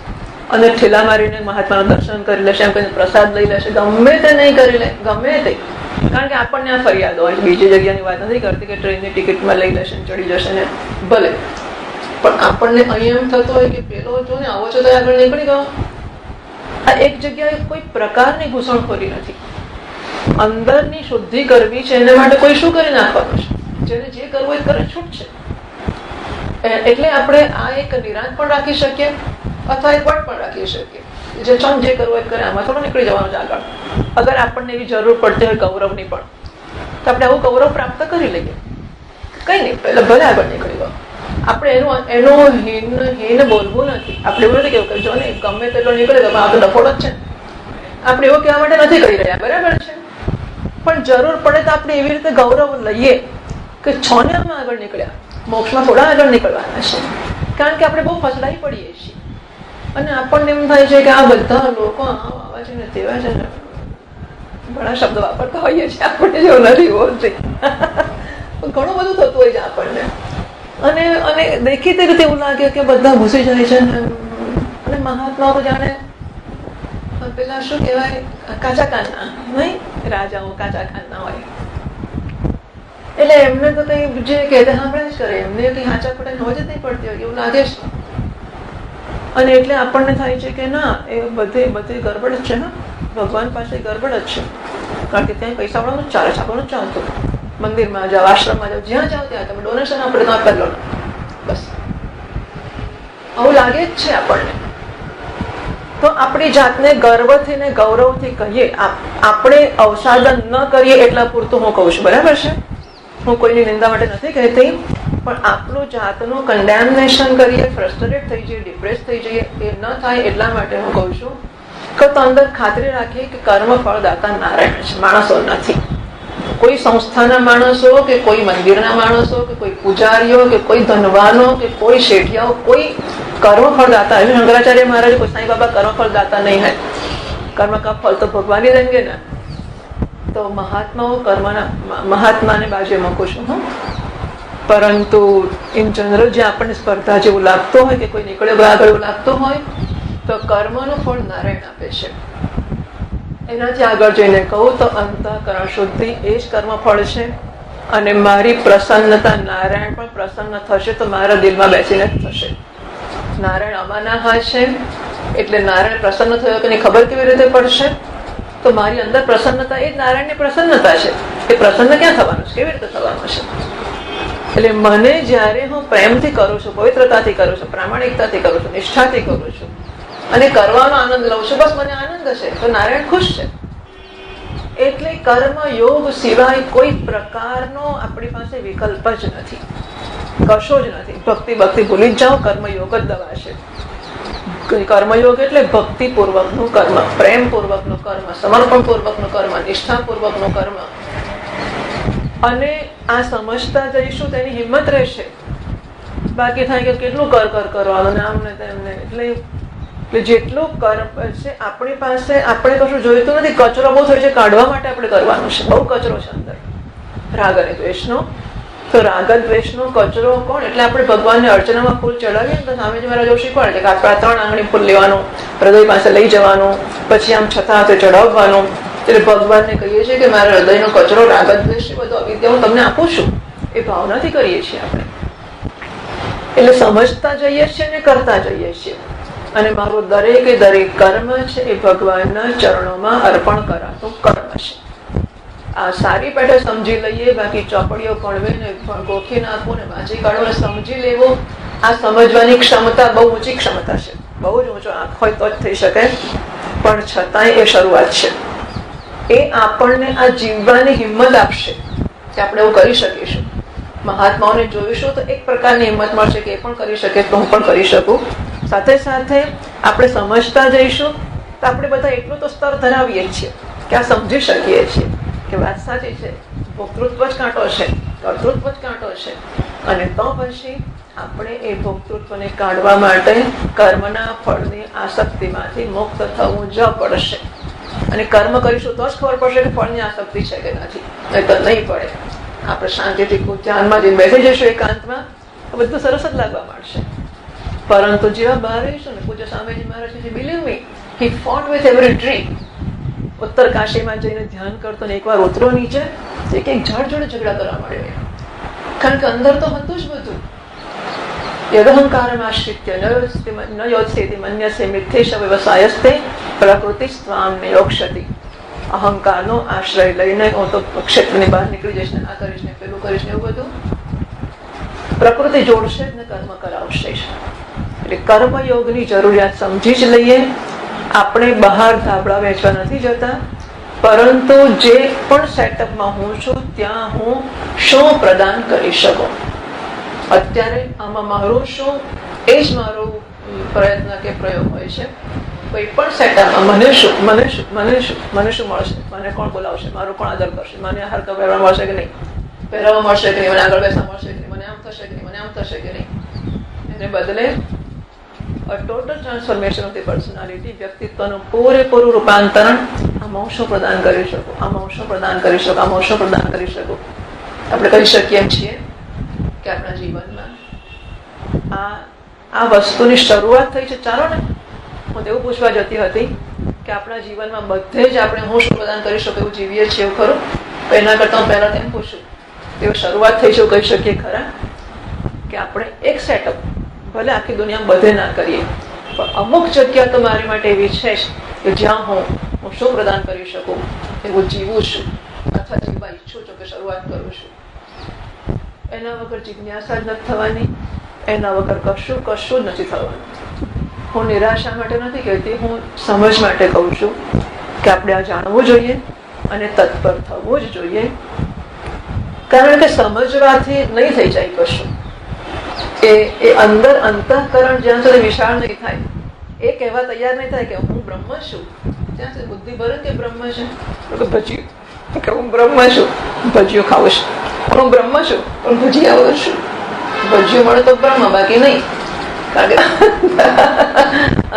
અને ઠેલા મારીને મહાત્માનું દર્શન કરી લેશે, એમ કહીને પ્રસાદ લઈ લેશે, ગમે તે નહીં કરી લે, ગમે તે. કારણ કે આપણને આ ફરિયાદ હોય, બીજી જગ્યાની વાત નથી કરતી કે ટ્રેનની ટિકિટમાં લઈ લેશે, ચડી જશે ને ભલે, પણ આપણને અહીંયા એમ થતું હોય કે પેલો જો ને આવો છો તો આગળ નીકળી ગયો. આ એક જગ્યાએ કોઈ પ્રકારની ઘૂસણખોરી નથી. અંદરની શુદ્ધિ કરવી છે, એના માટે કોઈ શું કરી નાખવાનું છે? જેને જે કરવું એ કરે, છૂટ છે. એટલે આપણે આ એક નિરાંત પણ રાખી શકીએ અથવા એક વટ પણ રાખી શકીએ. જે ચમ જે કરવું એ કરે, આમાં થોડું નીકળી જવાનું છે આગળ. અગર આપણને એવી જરૂર પડતી હોય ગૌરવની પણ, તો આપણે આવું ગૌરવ પ્રાપ્ત કરી લઈએ. કઈ નહીં, એટલે ભલે આગળ નીકળી ગયો. આપણે એનું હીન બોલવું નથી. આપણે એવું નથી કેવું કે જો ને ગમે તેટલો નીકળે તો આ તો ડફોડો જ છે, આપણે એવું કહેવા માટે નથી કરી રહ્યા, બરાબર છે. પણ જરૂર પડે તો આપણે એવી રીતે ગૌરવ લઈએ કે છોને અમે આગળ નીકળ્યા, મોક્ષમાં થોડા આગળ નીકળવાના છે. કારણ કે આપણે બહુ ફસડાઈ પડીએ છીએ અને આપણને એમ થાય છે કે આ બધા લોકો આવા છે ને તેવા છે ને, ઘણા શબ્દો વાપરતા હોઈએ છીએ આપણે, જેવું નથી બોલતી. ઘણું બધું થતું હોય છે આપણને અને દેખીતી રીતે એવું લાગે કે બધા ઘૂસી જાય છે અને મહાત્માઓ તો જાણે પેલા શું કહેવાય, કાચા કાનના નહીં, રાજાઓ કાચા કાનના હોય. એટલે એમને તો કઈ જે કહે સાંભળે જ કરે, એમને કઈ હાચા ખોટા નોજ જ નહીં પડતી હોય એવું લાગે છે. અને એટલે આપણને થાય છે કે ના, એ બધી ગરબડ જ છે ને, ભગવાન પાસે ગરબડ જ છે. કારણ કે ત્યાં પૈસા વાળાનું જ ચાલે છે, આપણનું જ ચાલતું. મંદિરમાં જાઓ, આશ્રમમાં જાઓ, જ્યાં જાઓ ત્યાં તમે ડોનેશન આપણે તો આપેલો ને, બસ આવું લાગે જ છે આપણને. તો આપણી જાતને ગર્વથી ને ગૌરવથી કહીએ, આપણે અવસાદન ન કરીએ એટલા પૂરતું હું કહું છું, બરાબર છે. હું કોઈની નિંદા માટે નથી કહેતી, પણ આપણું જાતનું કન્ડેમનેશન કરીએ, ફ્રસ્ટ્રેટ થઈ જઈએ, ડિપ્રેસ થઈ જઈએ, એ ન થાય એટલા માટે હું કહું છું કે તો અંદર ખાતરી રાખીએ કે કર્મ ફળદાતા નારાયણ છે, માણસો નથી. કોઈ સંસ્થાના માણસો કે કોઈ મંદિરના માણસો કે કોઈ પૂજારીઓ કે કોઈ ધનવાનો કે કોઈ શેઠિયાઓ કોઈ કર્મ ફળદાતા. શંકરાચાર્ય મહારાજ કોઈ સાંઈ બાબા કર્મ ફળદાતા નહીં હૈ, કર્મ કા ફલ તો ભગવાન ही देंगे ना. તો મહાત્માને બાજુએ મૂકું છું હું. પરંતુ ઇન જનરલ જે આપણને સ્પર્ધા જેવું લાગતું હોય કે કોઈ નીકળ્યો આગળ એવું લાગતું હોય તો કર્મનું ફળ નારાયણ આપે છે. એનાથી આગળ જઈને કહું તો અંતઃકરણ શુદ્ધિ એ જ કર્મ ફળ છે. અને મારી પ્રસન્નતા નારાયણ પણ પ્રસન્ન થશે તો મારા દિલમાં બેસીને જ થશે. નારાયણ અમાના હા છે એટલે નારાયણ પ્રસન્ન થયો કે ખબર કેવી રીતે પડશે? તો મારી અંદર પ્રસન્નતા એ જ નારાયણની પ્રસન્નતા છે. એ પ્રસન્ન ક્યાં થવાનું છે, કેવી રીતે થવાનું છે? એટલે મને જયારે હું પ્રેમથી કરું છું, પવિત્રતાથી કરું છું, પ્રામાણિકતાથી કરું છું, નિષ્ઠાથી કરું છું અને કરવાનો આનંદ લઉં છું, બસ મને આનંદ છે તો નારાયણ ખુશ છે. એટલે કર્મ યોગ સિવાય કોઈ પ્રકારનો આપણી પાસે વિકલ્પ જ નથી, કશો જ નથી. ભક્તિ ભૂલી જ જાઓ, કર્મયોગ જ દવા છે. કર્મયોગ એટલે ભક્તિ પૂર્વકનું કર્મ, પ્રેમ પૂર્વકનું કર્મ, સમર્પણ પૂર્વકનું કર્મ, નિષ્ઠા પૂર્વકનું કર્મ. અને આ સમજતા જઈશું તેની હિંમત રહેશે. બાકી થાય કે કેટલું કરવાનું આમ ને તેમને. એટલે જેટલું કર્મ છે આપણી પાસે, આપણે કશું જોઈતું નથી. કચરો બહુ થયો છે, કાઢવા માટે આપણે કરવાનું છે. બહુ કચરો છે અંદર રાગ અને દ્વેષનો. તો રાગ દ્વેષનો કચરો કોણ? એટલે આપણે ભગવાનને અર્ચનામાં ફૂલ ચડાવીએ તો સામે મારા જો શીખવાડે છે કે આપણે 3 આંગળી ફૂલ લેવાનું, હૃદય પાસે લઈ જવાનું, પછી આમ છતાં હાથે ચડાવવાનું. એટલે ભગવાનને કહીએ છીએ કે મારા હૃદયનો કચરો રાગ દ્વેષ બધો અવિદ્યા હું તમને આપું છું, એ ભાવનાથી કરીએ છીએ આપણે. એટલે સમજતા જઈએ છીએ ને કરતા જઈએ છીએ. અને મારું દરેક કર્મ છે એ ભગવાનના ચરણોમાં અર્પણ કરાતું કર્મ છે. આ સારી પેટે સમજી લઈએ, બાકી ચોપડીઓ ભણવે ને ગોખી નાખવું ને વાંચી કાઢવું સમજી લેવું, આ સમજવાની ક્ષમતા બહુ ઊંચી ક્ષમતા છે. બહુ જ ઊંચો આંખ હોય તો જ થઈ શકે, પણ છતાંય એ શરૂઆત છે. એ આપણને આ જીવવાની હિંમત આપશે કે આપણે એવું કરી શકીશું. મહાત્માઓને જોઈશું તો એક પ્રકારની હિંમત મળશે કે એ પણ કરી શકે તો હું પણ કરી શકું. સાથે સાથે આપણે સમજતા જઈશું તો આપણે બધા એટલું તો સ્તર ધરાવીએ છીએ કે આ સમજી શકીએ છીએ કે વાત સાચી છે, ભોક્તૃત્વ જ કાંટો છે, કર્તૃત્વ જ કાંટો છે. અને તો પછી આપણે એ ભોક્તૃત્વને કાઢવા માટે કર્મના ફળની આસક્તિમાંથી મુક્ત થવું જ પડશે. અને કર્મ કરીશું તો જ ખબર પડશે કે ફળની આસક્તિ છે કે નથી, નહીં તો નહીં પડે. આપણે શાંતિથી ધ્યાનમાં જઈને બેસી જઈશું એકાંતમાં તો બધું સરસ જ લાગવા માંડશે. પરંતુ જેવા બહાર રહીશું ને, પૂજ્ય Swamiji Maharaj believe me, he fought with every tree. ઉત્તર કાશીમાં જઈને ધ્યાન કરતો ને એકવાર ઉતરો નીચે, એક ઝાડ જોડે ઝઘડા કરવા માંડ્યો. કારણ કે અંદર તો હતું જ બધું. યદહંકારમ આશ્રિત્ય ન યોત્સેતિ મન્યસે મિથ્યેશ વ્યવસાયસ્તે પ્રકૃતિ સ્વામ નિયોક્ષતિ. અહંકારનો આશ્રય લઈને હું તો ક્ષેત્રની બહાર નીકળી જઈશ ને આ કરીશ ને પેલું કરીશ ને એવું બધું, પ્રકૃતિ જોડશે જ ને કર્મ કરાવશે. એટલે કર્મયોગની જરૂરિયાત સમજી જ લઈએ. આપણે બહાર ધાબળા વેચવા નથી જતા, પરંતુ જે પણ સેટઅપમાં હું છું ત્યાં હું શું પ્રદાન કરી શકું, અત્યારે આમાં મારું શું, એ જ મારો પ્રયત્ન કે પ્રયોગ હોય છે. કોઈ પણ સેટઅપમાં મને શું મળશે, મને કોણ બોલાવશે, મારું કોણ આદર કરશે, મને હરકા પહેરવા મળશે કે નહીં, પહેરવા મળશે કે નહીં, મને આગળ બેસવા મળશે કે નહીં, મને આમ થશે કે નહીં, મને આમ થશે કે નહીં. એને બદલે total transformation of the personality, વ્યક્તિત્વનું પૂરેપૂરું રૂપાંતરણ. આમાં હું શું પ્રદાન કરી શકું, આમાં હું શું પ્રદાન કરી શકું, આમાં હું શું પ્રદાન કરી શકું. આપણે કહી શકીએ એમ છીએ કે આપણા જીવનમાં આ વસ્તુની શરૂઆત થઈ છે. ચાલો ને, હું એવું પૂછવા જતી હતી કે આપણા જીવનમાં બધે જ આપણે હું શું પ્રદાન કરી શકું એવું જીવીએ છીએ, એવું ખરું? તો એના કરતા હું પહેલા તેમ પૂછું, એવું શરૂઆત થઈ છે એવું કહી શકીએ ખરા કે આપણે એક સેટઅપ ભલે આખી દુનિયામાં બધે ના કરીએ, પણ અમુક જગ્યા તો મારી માટે એવી છે કે જ્યાં હું શું પ્રદાન કરી શકું એવું જીવું છું અથવા જીવવા ઈચ્છું છું કે શરૂઆત કરું છું. એના વગર જિજ્ઞાસા જ નથી થવાની, એના વગર કશું જ નથી થવાનું. હું નિરાશા માટે નથી કહેતી, હું સમજ માટે કહું છું કે આપણે આ જાણવું જોઈએ અને તત્પર થવું જ જોઈએ. કારણ કે સમજવાથી નહીં થઈ જાય કશું. એ અંદર અંતઃકરણ જ્યાં સુધી વિશાળ નહીં થાય, એ કહેવા તૈયાર નહીં થાય કે હું બ્રહ્મ છું, ત્યાં સુધી બુદ્ધિ ભરે કે બ્રહ્મ છે, ભજીયું કે હું બ્રહ્મ છું, ભજીયું ખાવું છું, હું બ્રહ્મ છું પણ ભજીયા વગર છું. ભજીયું મળે તો બ્રહ્મ, બાકી નહીં. કારણ કે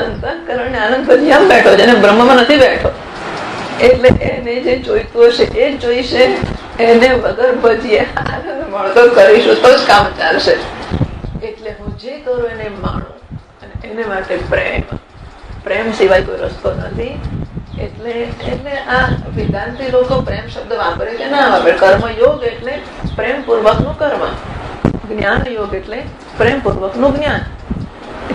અંતઃકરણ આનંદ ભજીયામાં બેઠો છે અને બ્રહ્મમાં નથી બેઠો. એટલે એને જે જોઈતું હશે એ જ જોઈશે. એને વગર ભજીયા આનંદ મળતો કરીશું તો જ કામ ચાલશે. એટલે હું જે કરું એને માણું અને એને માટે પ્રેમ સિવાય કોઈ રસ્તો નથી. એટલે આ વેદાંતી લોકો પ્રેમ શબ્દ વાપરે કે ના વાપરે. કર્મયોગ એટલે પ્રેમપૂર્વકનું કર્મ, જ્ઞાન યોગ એટલે પ્રેમપૂર્વકનું જ્ઞાન.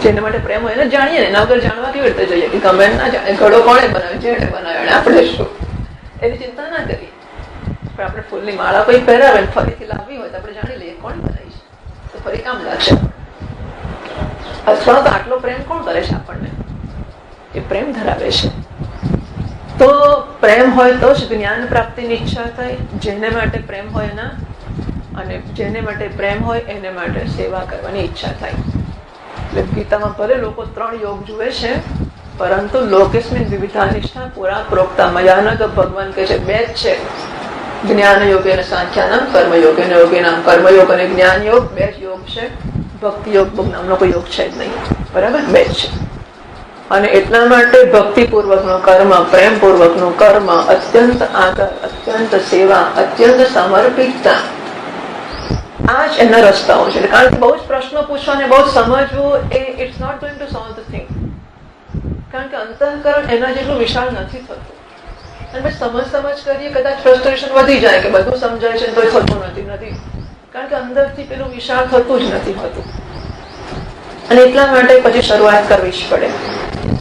જેને માટે પ્રેમ હોય એને જાણીએ ને, એના વગર જાણવા કેવી રીતે જોઈએ કે ગમે ના જાણે ઘડો કોણે બનાવ્યો, જેણે બનાવ્યો, આપણે શું એની ચિંતા ના કરીએ. પણ આપણે ફૂલની માળા કોઈ પહેરાવે ફરીથી લાવવી હોય તો આપણે જાણી લઈએ કોણ બનાવી છે, તો ફરી કામ લાગશે. અથવા તો આટલો પ્રેમ કોણ કરે છે આપણને, એ પ્રેમ ધરાવે છે. તો પ્રેમ હોય તો જ જ્ઞાન પ્રાપ્તિની ઈચ્છા થાય. જેને માટે પ્રેમ હોય એના, અને જેને માટે પ્રેમ હોય એને માટે સેવા કરવાની ઈચ્છા થાય. એટલે ગીતામાં ભલે લોકો 3 યોગ જુએ છે, પરંતુ લોકેસ્મિન વિવિધા નિષ્ઠા પુરા પ્રોક્તા મયાનગ. ભગવાન કહે છે 2 જ છે, જ્ઞાન યોગ અને સાંખ્યાનામ, કર્મયોગ અને યોગીનામ. કર્મયોગ અને જ્ઞાન યોગ 2 જ યોગ છે. ભક્તિ યોગ નામનો કોઈ યોગ છે જ નહીં. બરાબર, 2 જ છે. અને એટલા માટે ભક્તિપૂર્વકનું કર્મ, પ્રેમપૂર્વકનું કર્મ, અત્યંત આદર, અત્યંત સેવા, અત્યંત સમર્પિતતા, આ જ એના રસ્તાઓ છે. કારણ કે બહુ જ પ્રશ્નો પૂછવા અને બહુ જ સમજવું એ it's not going to solve the thing. કારણ કે અંતઃકરણ એના જેટલું વિશાળ નથી થતું. અને પછી સમજ કરીએ, કદાચ ફ્રસ્ટ્રેશન વધી જાય કે બધું સમજાય છે તો થતું નથી. કારણ કે અંદરથી પેલું વિશાળ થતું જ નથી હોતું. અને એટલા માટે પછી શરૂઆત કરવી જ પડે.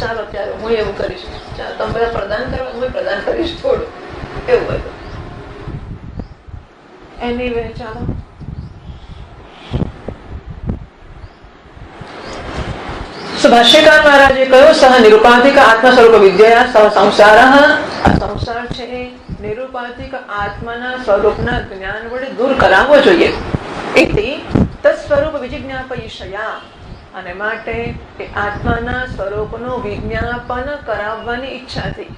ચાલો ત્યારે હું એવું કરીશ, ચાલો તમે બધા પ્રદાન કરવા, હું પ્રદાન કરીશ થોડું, એવું બધું. એનીવે ચાલો. ભાષ્યકાર મહારાજે કહ્યું, સહ નિરૂપાધિક આત્મ સ્વરૂપ વિદ્યા સહ સંસાર. આ સંસાર છે એ નિરૂપાધિક આત્માના સ્વરૂપના જ્ઞાન વડે દૂર કરાવવો જોઈએ. એથી તત્સ્વરૂપ વિજિજ્ઞાપયિષયા, અને માટે આત્માના સ્વરૂપનું વિજ્ઞાપન કરાવવાની ઈચ્છાથી.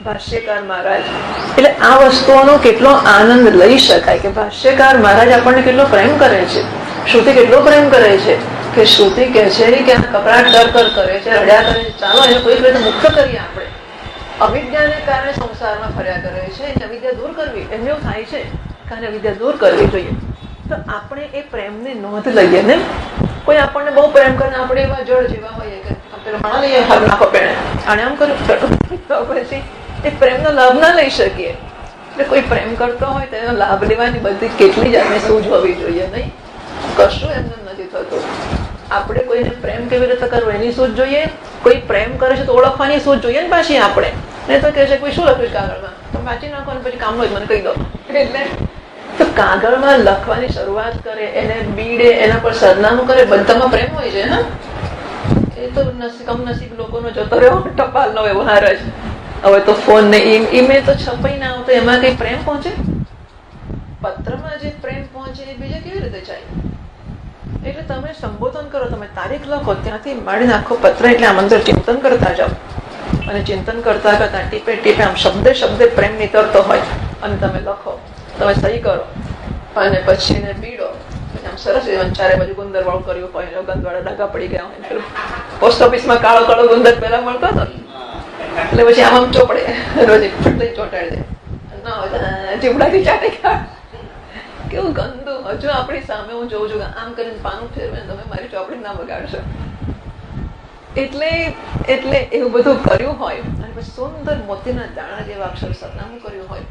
ભાષ્યકાર મહારાજ એટલે આ વસ્તુઓનો કેટલો આનંદ લઈ શકાય કે ભાષ્યકાર મહારાજ આપણને કેટલો પ્રેમ કરે છે. શ્રુતિ કેટલો પ્રેમ કરે છે કે શ્રુતિ કહે છે કે આ કપડાટ ડર કરે છે, રડ્યા કરે છે, ચાલો એને કોઈક રીતે મુક્ત કરીએ. આપણે અવિદ્યાને કારણે સંસારમાં ફર્યા કરે છે, એને અવિદ્યા દૂર કરવી, એમ એવું થાય છે કે આને અવિદ્યા દૂર કરવી જોઈએ. તો આપણે એ પ્રેમની નોંધ લઈએ ને. કોઈ આપણને બહુ પ્રેમ કરે, આપણે એવા જળ જેવા હોઈએ કે ભણા લઈએ, હાર નાખો પેણે, આને આમ કર્યું, તો પછી એ પ્રેમનો લાભ ના લઈ શકીએ. એટલે કોઈ પ્રેમ કરતો હોય તો એનો લાભ લેવાની બધી કેટલી જાતની સૂઝ હોવી જોઈએ. નહીં, કશું એમને નથી થતું. આપણે કોઈને પ્રેમ કેવી રીતે કરવો એની સૂઝ જોઈએ. કોઈ પ્રેમ કરે છે તો ઓળખવાની સૂઝ જોઈએ ને પાછી આપણે. નહીં તો કહે છે કોઈ શું લખ્યું કાગળમાં, તો વાંચી નાખો ને પછી કામનો જ મને કહી દો. એટલે તો કાગળમાં લખવાની શરૂઆત કરે, એને બીડે, એના પર સરનામું કરે, બધામાં પ્રેમ હોય છે. હા, એ તો કમનસીબ લોકોનો જતો રહ્યો ટપાલનો વ્યવહાર જ. હવે તો ફોન ને ઈમેલ તો છપાઈ ના આવતો, એમાં કઈ પ્રેમ પહોંચે? પત્રમાં જે પ્રેમ પહોંચે એ બીજે કેવી રીતે જાય? એટલે તમે સંબોધન કરો, તમે તારીખ લખો, ત્યાંથી માંડીને આખો પત્ર એટલે આમ અંદર ચિંતન કરતા જાઓ. અને ચિંતન કરતા કરતા ટીપે ટીપે આમ શબ્દે શબ્દે પ્રેમ નીતરતો હોય અને તમે લખો, તમે સહી કરો અને પછી એને પીડો. આમ સરસ ચારે બાજુ ગુંદર વાળું કર્યું હોય, ગંધ વાળા ડાઘા પડી ગયા હોય. પોસ્ટ ઓફિસમાં કાળો કાળો ગુંદર પેલા મળતો હતો એટલે પછી આમ ચોપડે રોજ ચોંટાડી દે ના હોય ચીમડાથી ચાટે કેવું ગંદુ. હજુ આપણી સામે હું જોઉં છું કે આમ કરીને પાનું ફેરવે, તમે મારી ચોપડી ના બગાડશો. એટલે એટલે એવું બધું કર્યું હોય અને પછી સુંદર મોતીના દાણા જેવા અક્ષર સરનામું કર્યું હોય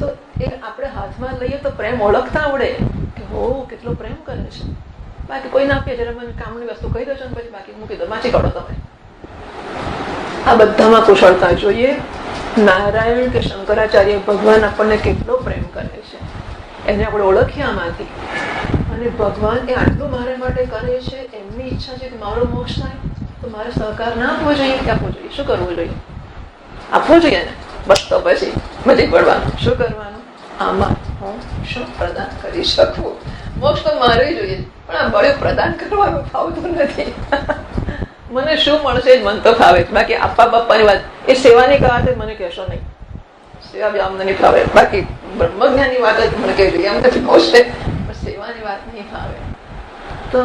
તો એ આપણે હાથમાં લઈએ તો પ્રેમ ઓળખતા આવડે કે હો કેટલો પ્રેમ કરે છે. બાકી કોઈ ના આપીએ જયારે મને કામની વસ્તુ કહી દો છો ને પછી બાકી મૂકી દો, વાંચી કાઢો તમે. આ બધામાં કુશળતા જોઈએ. નારાયણ કે શંકરાચાર્ય ભગવાન આપણને કેટલો પ્રેમ કરે છે એને આપણે ઓળખીએ આમાંથી. અને ભગવાન એ આટલું મારા માટે કરે છે, એમની ઈચ્છા છે કે મારો મોક્ષ થાય તો મારે સહકાર ના આપવો જોઈએ કે આપવો જોઈએ? શું કરવું જોઈએ? આપવો જોઈએ ને. બસ તો પછી મજી પડવાનું. શું કરવાનું? આમાં હું શું પ્રદાન કરી શકું? મોક્ષ તો મારે જોઈએ પણ આ બળે પ્રદાન કરવાનું ફાવતું નથી. મને શું મળશે જ મન તો ફાવે, બાકી આપવા બાપાની વાત એ સેવાની વાત જ મને કહેશો નહીં. સેવા બી અમને નહીં ફાવે, બાકી બ્રહ્મજ્ઞાનની વાત જ મને કહી દઈએ એમ નથી પહોંચશે, પણ સેવાની વાત નહીં ફાવે. તો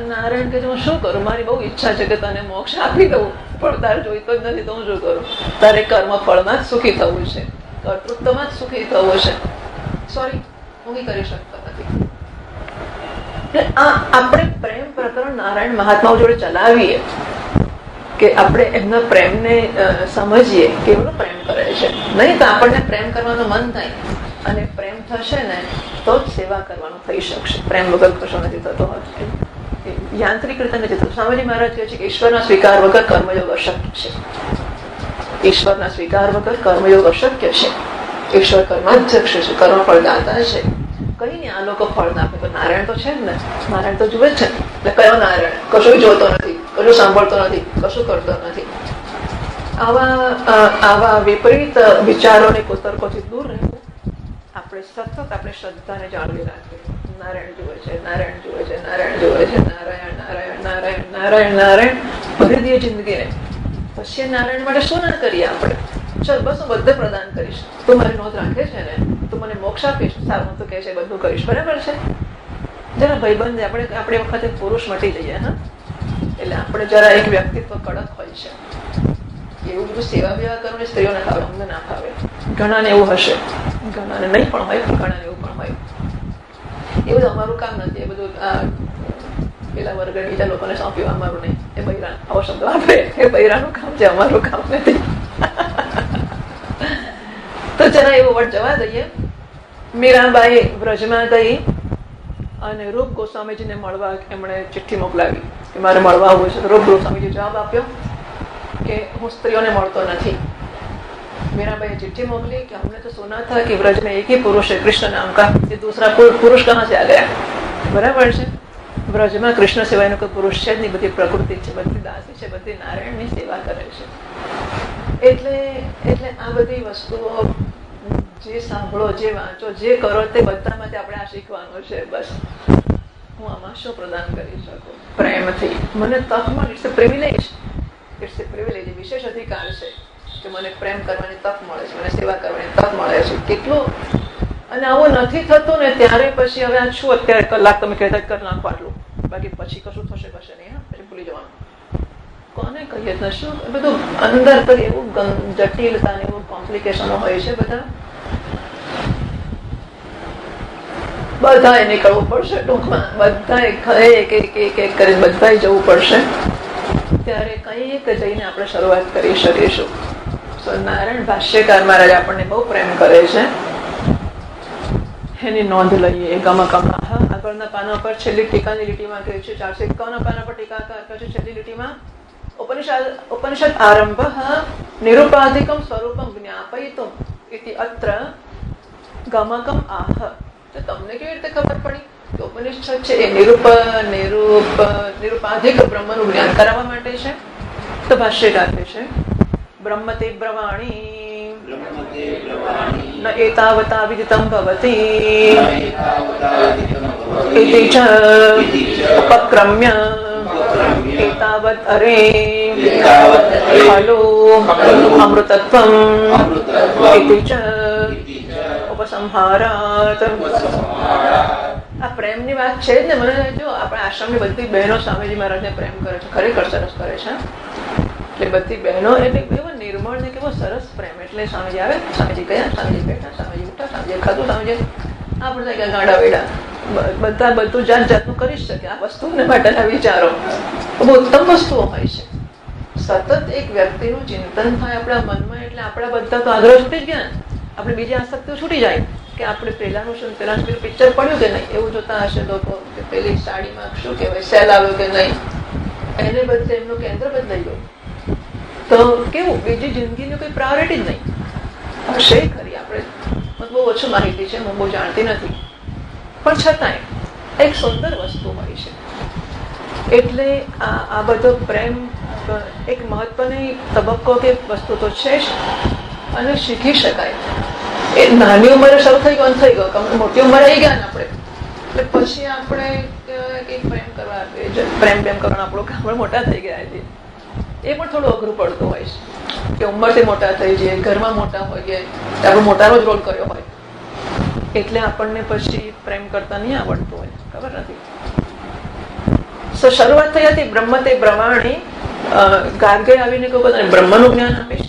નારાયણ કે હું શું કરું? મારી બહુ ઈચ્છા છે કે તને મોક્ષ આપી દઉં પણ તારે જોઈતો જ નથી તો હું શું કરું? તારે કર્મ ફળમાં જ સુખી થવું છે, કર્તૃત્વમાં જ સુખી થવું છે. સોરી, હું કરી શકતો નથી. આપણે પ્રેમ પ્રકરણ નારાયણ મહાત્માઓ જોડે ચલાવીએ કે આપણે એમના પ્રેમને સમજીએ કેવડો પ્રેમ કરે છે. નહીં તો આપણને પ્રેમ કરવાનું મન થાય અને પ્રેમ થશે ને તો જ સેવા કરવાનું થઈ શકશે. પ્રેમ વગર કશો નથી થતો, યાંત્રિક રીતે નથી થતો. સ્વામીજી મહારાજ કહે છે કે ઈશ્વરના સ્વીકાર વગર કર્મયોગ અશક્ય છે. ઈશ્વરના સ્વીકાર વગર કર્મયોગ અશક્ય છે. ઈશ્વર કર્માધ્યક્ષ છે, કર્મફળ દાતા છે. કઈ નહીં આ લોકો ફળ ના આપે તો નારાયણ તો છે જ ને. નારાયણ તો જુએ જ છે. એટલે કયો નારાયણ? કશું જોતો નથી, કશું સાંભળતો નથી, કશું કરતો નથી. આવા વિપરીત વિચારોને કુતર્કોથી દૂર રહેવું. આપણે સતત આપણે શ્રદ્ધાને જાળવી રાખીએ. નારાયણ જુએ છે, નારાયણ જુએ છે, નારાયણ જુએ છે, નારાયણ નારાયણ નારાયણ નારાયણ નારાયણ ભરી દઈએ જિંદગીને. પછી નારાયણ માટે શું ના કરીએ આપણે? ચાલ બસ હું બધે પ્રદાન કરીશ, તું મારી નોંધ રાખે છે ને, તું મને મોક્ષ આપીશ, સારું તો કહે છે બધું કરીશ, બરાબર છે. જરા ભાઈબંધ આપણે વખતે પુરુષ મટી જઈએ. હા, એટલે આપણે જરા એક વ્યક્તિત્વ કડક હોય છે. એવું બધું સેવા બેવા કરવું સ્ત્રીઓને ફાવે, અમને ના ફાવે. ઘણાને એવું હશે, ઘણાને નહીં પણ હોય, ઘણાને એવું પણ હોય. એ બધું અમારું કામ નથી. એ બધું પેલા વર્ગ બીજા લોકોને સોંપ્યું, અમારું નહીં. એ બૈરા આવો શબ્દ આપે, એ બૈરાનું કામ છે, અમારું કામ નથી. તો જરા એવું વટ જવા દઈએ. મીરાબાઈ વ્રજમાં ગઈ અને રૂપ ગોસ્વામીજીને મળવા એમણે ચિઠ્ઠી મોકલાવી કે મારે મળવા આવવું છે. રૂપ ગોસ્વામીજી જવાબ આપ્યો કે હું સ્ત્રીઓને મળતો નથી. मीराबाई चिट्ठी मोकली कि हमने तो सुना था कि व्रज में एक ही पुरुष है कृष्ण नाम का, ये दूसरा पुरुष कहाँ से आ गया? बराबर છે. વ્રજમાં કૃષ્ણ સિવાયનો કોઈ પુરુષ છે જ નહીં. બધી પ્રકૃતિ છે, બધી દાસી છે, બધી નારાયણની સેવા કરે છે. એટલે આ બધી વસ્તુઓ જે સાંભળો, જે વાંચો, જે કરો તે બધામાંથી આપણે આ શીખવાનું છે. બસ હું આમાં શું પ્રદાન કરી શકું પ્રેમથી? મને તક મળે, it's a privilege. It's a privilege, વિશેષ અધિકાર છે કે મને પ્રેમ કરવાની તક મળે છે, મને સેવા કરવાની તક મળે છે. કેટલું અને આવું નથી થતું ને ત્યારે પછી હવે આ શું અત્યારે કલાક તમે કહેતા કરી નાખો આટલું, બાકી પછી કશું થશે નહીં. હા, પછી ભૂલી જવાનું. કોને કહીએ ને શું બધું અંદર તો એવું જટિલતા ને એવું કોમ્પ્લિકેશનો હોય છે. બધાએ નીકળવું પડશે ટૂંકમાં, બધાએ એક કરીને બધાએ જવું પડશે. ત્યારે કંઈક જઈને આપણે શરૂઆત કરી શકીશું. નારાયણ ભાષ્યકાર મહારાજ આપણને બહુ પ્રેમ કરે છે, એની નોંધ લઈએ. ગમકમઃ આગળના પાના પર છેલ્લી ટીકાની લીટીમાં કહ્યું છે, 451 પાના પર ટીકાકાર કહે છે છેલ્લી લીટીમાં, ઉપનિષદ આરંભ નિરૂપાધિકમ સ્વરૂપમ જ્ઞાપયિતુમ ઇતિ અત્ર ગમકમ આહ. તો તમને કેવી રીતે ખબર પડી કે ઉપનિષદ છે એ નિરૂપાધિક બ્રહ્મનું જ્ઞાન કરાવવા માટે છે? તો ભાષ્યકાર કહે છે બ્રહ્મતે બ્રવાણી ન એતાવતા વિદિતમ ભવતિ इति च उपक्रम्य एतावत् अरे खलु अमृतत्वम् इति च उपसंहारात्. આ પ્રેમની વાત છે જ ને. મને જો આપણા આશ્રમની બધી બહેનો સ્વામીજી મહારાજને પ્રેમ કરે છે, ખરેખર સરસ કરે છે. એટલે બધી બહેનો એટલે કેવો નિર્મળ ને કેવો સરસ પ્રેમ. એટલે સ્વામીજી આવે, સ્વામીજી ગયા, સ્વામીજી બેઠા, સ્વામીજી ઉઠા, સ્વામીજી ખાધું, સ્વામીજી આ બધા ક્યાં ગાંડા વેડા બધા બધું જાત જાતનું કરી શકે. આ વસ્તુને માટેના વિચારો બહુ ઉત્તમ વસ્તુઓ હોય છે. સતત એક વ્યક્તિનું ચિંતન થાય આપણા મનમાં એટલે આપણા બધા તો આગ્રહ છૂટી જ ગયા. આપણે બીજી આસક્તિઓ છૂટી જાય કે આપણે પેલાનું શું, પેલાનું પેલું પિક્ચર પડ્યું કે નહીં એવું જોતા હશે લોકો, કે પેલી સાડીમાં શું કહેવાય સેલ આવ્યો કે નહીં, એને બદલે એમનું કેન્દ્ર બદલાઈ ગયું. તો કેવું બીજી જિંદગીની કોઈ પ્રાયોરિટી જ નહીં હશે ખરી. આપણે બહુ ઓછું માહિતી છે, હું બહુ જાણતી નથી, પણ છતાંય એક સુંદર વસ્તુ હોય છે. એટલે આ બધો પ્રેમ એક મહત્વની તબક્કો કે વસ્તુ તો છે જ, અને શીખી શકાય. એ નાની ઉંમરે શરૂ થઈ ગયો થઈ ગયો, મોટી ઉંમરે આવી ગયા ને આપણે, એટલે પછી આપણે પ્રેમ કરવા પ્રેમ કરવાનું આપણું કામ મોટા થઈ ગયા છીએ. એ પણ થોડું અઘરું પડતું હોય છે કે ઉંમરથી મોટા થઈ જઈએ, ઘરમાં મોટા હોઈએ, આપણે મોટાનો જ રોલ કર્યો હોય એટલે આપણને પછી પ્રેમ કરતા નહીં આવડતું હોય, ખબર નથી. શરૂઆત થઈ હતી બ્રહ્મ તે બ્રહ્માણી. ગાર્ગે આવીને કહ્યું તને બ્રહ્મનું જ્ઞાન આપીશ,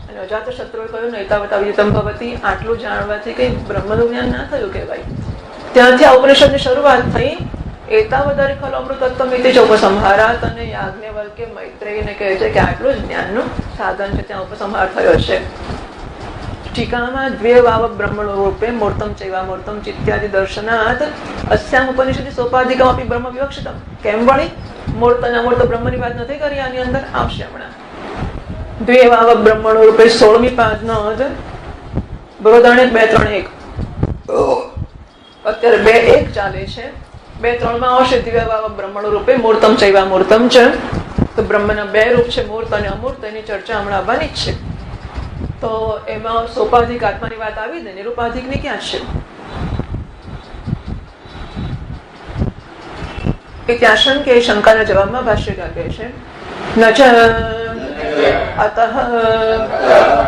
અને અજાત શત્રુએ કહ્યું નૈતાવતા વિદિતમ ભવતી. આટલું જાણવાથી કઈ બ્રહ્મનું જ્ઞાન ના થયું કહેવાય. ત્યાંથી આ ઉપનિષદની શરૂઆત થઈ. એતાવદારી ખલ અમૃતત્વમ ઇતિ ચ ઉપસંહારાત. અને યાજ્ઞવલ્ક્ય મૈત્રેયીને કહે છે કે આટલું જ જ્ઞાનનું સાધન છે, ત્યાં ઉપસંહાર થયો છે. ટીકામાં દ્વેવાવ બ્રહ્મણો રૂપે મૂર્તમ ચૈવામૂર્તમ ચિત્યાદિ દર્શનાત અસ્યામ ઉપનિષદિ સોપાધિકમ અપી બ્રહ્મ વિવક્ષિતમ. કેમ વળી મૂર્ત અને અમૂર્ત બ્રહ્મની વાત નથી કરી, આની અંદર આવશે હમણાં. દ્વેવાવ બ્રહ્મણો રૂપે 16મી પાદનો બરોદાણે 2-3-1. અત્યારે 2-1 ચાલે છે. 2-3 આવશે દ્વેવાવ બ્રહ્મણો રૂપે મૂર્તમ ચૈવામૂર્તમ ચ. તો બ્રહ્મના 2 રૂપ છે, મૂર્ત અને અમૂર્ત. એની ચર્ચા હમણાં આવવાની જ છે. તો એમાં સોપાધિક આત્માની વાત આવી ને, નિરુપાધિક ની ક્યાં છે? એ ત્યાં શંકે શંકાના જવાબમાં ભાષ્યકાર કહે છે ન ચ અતઃ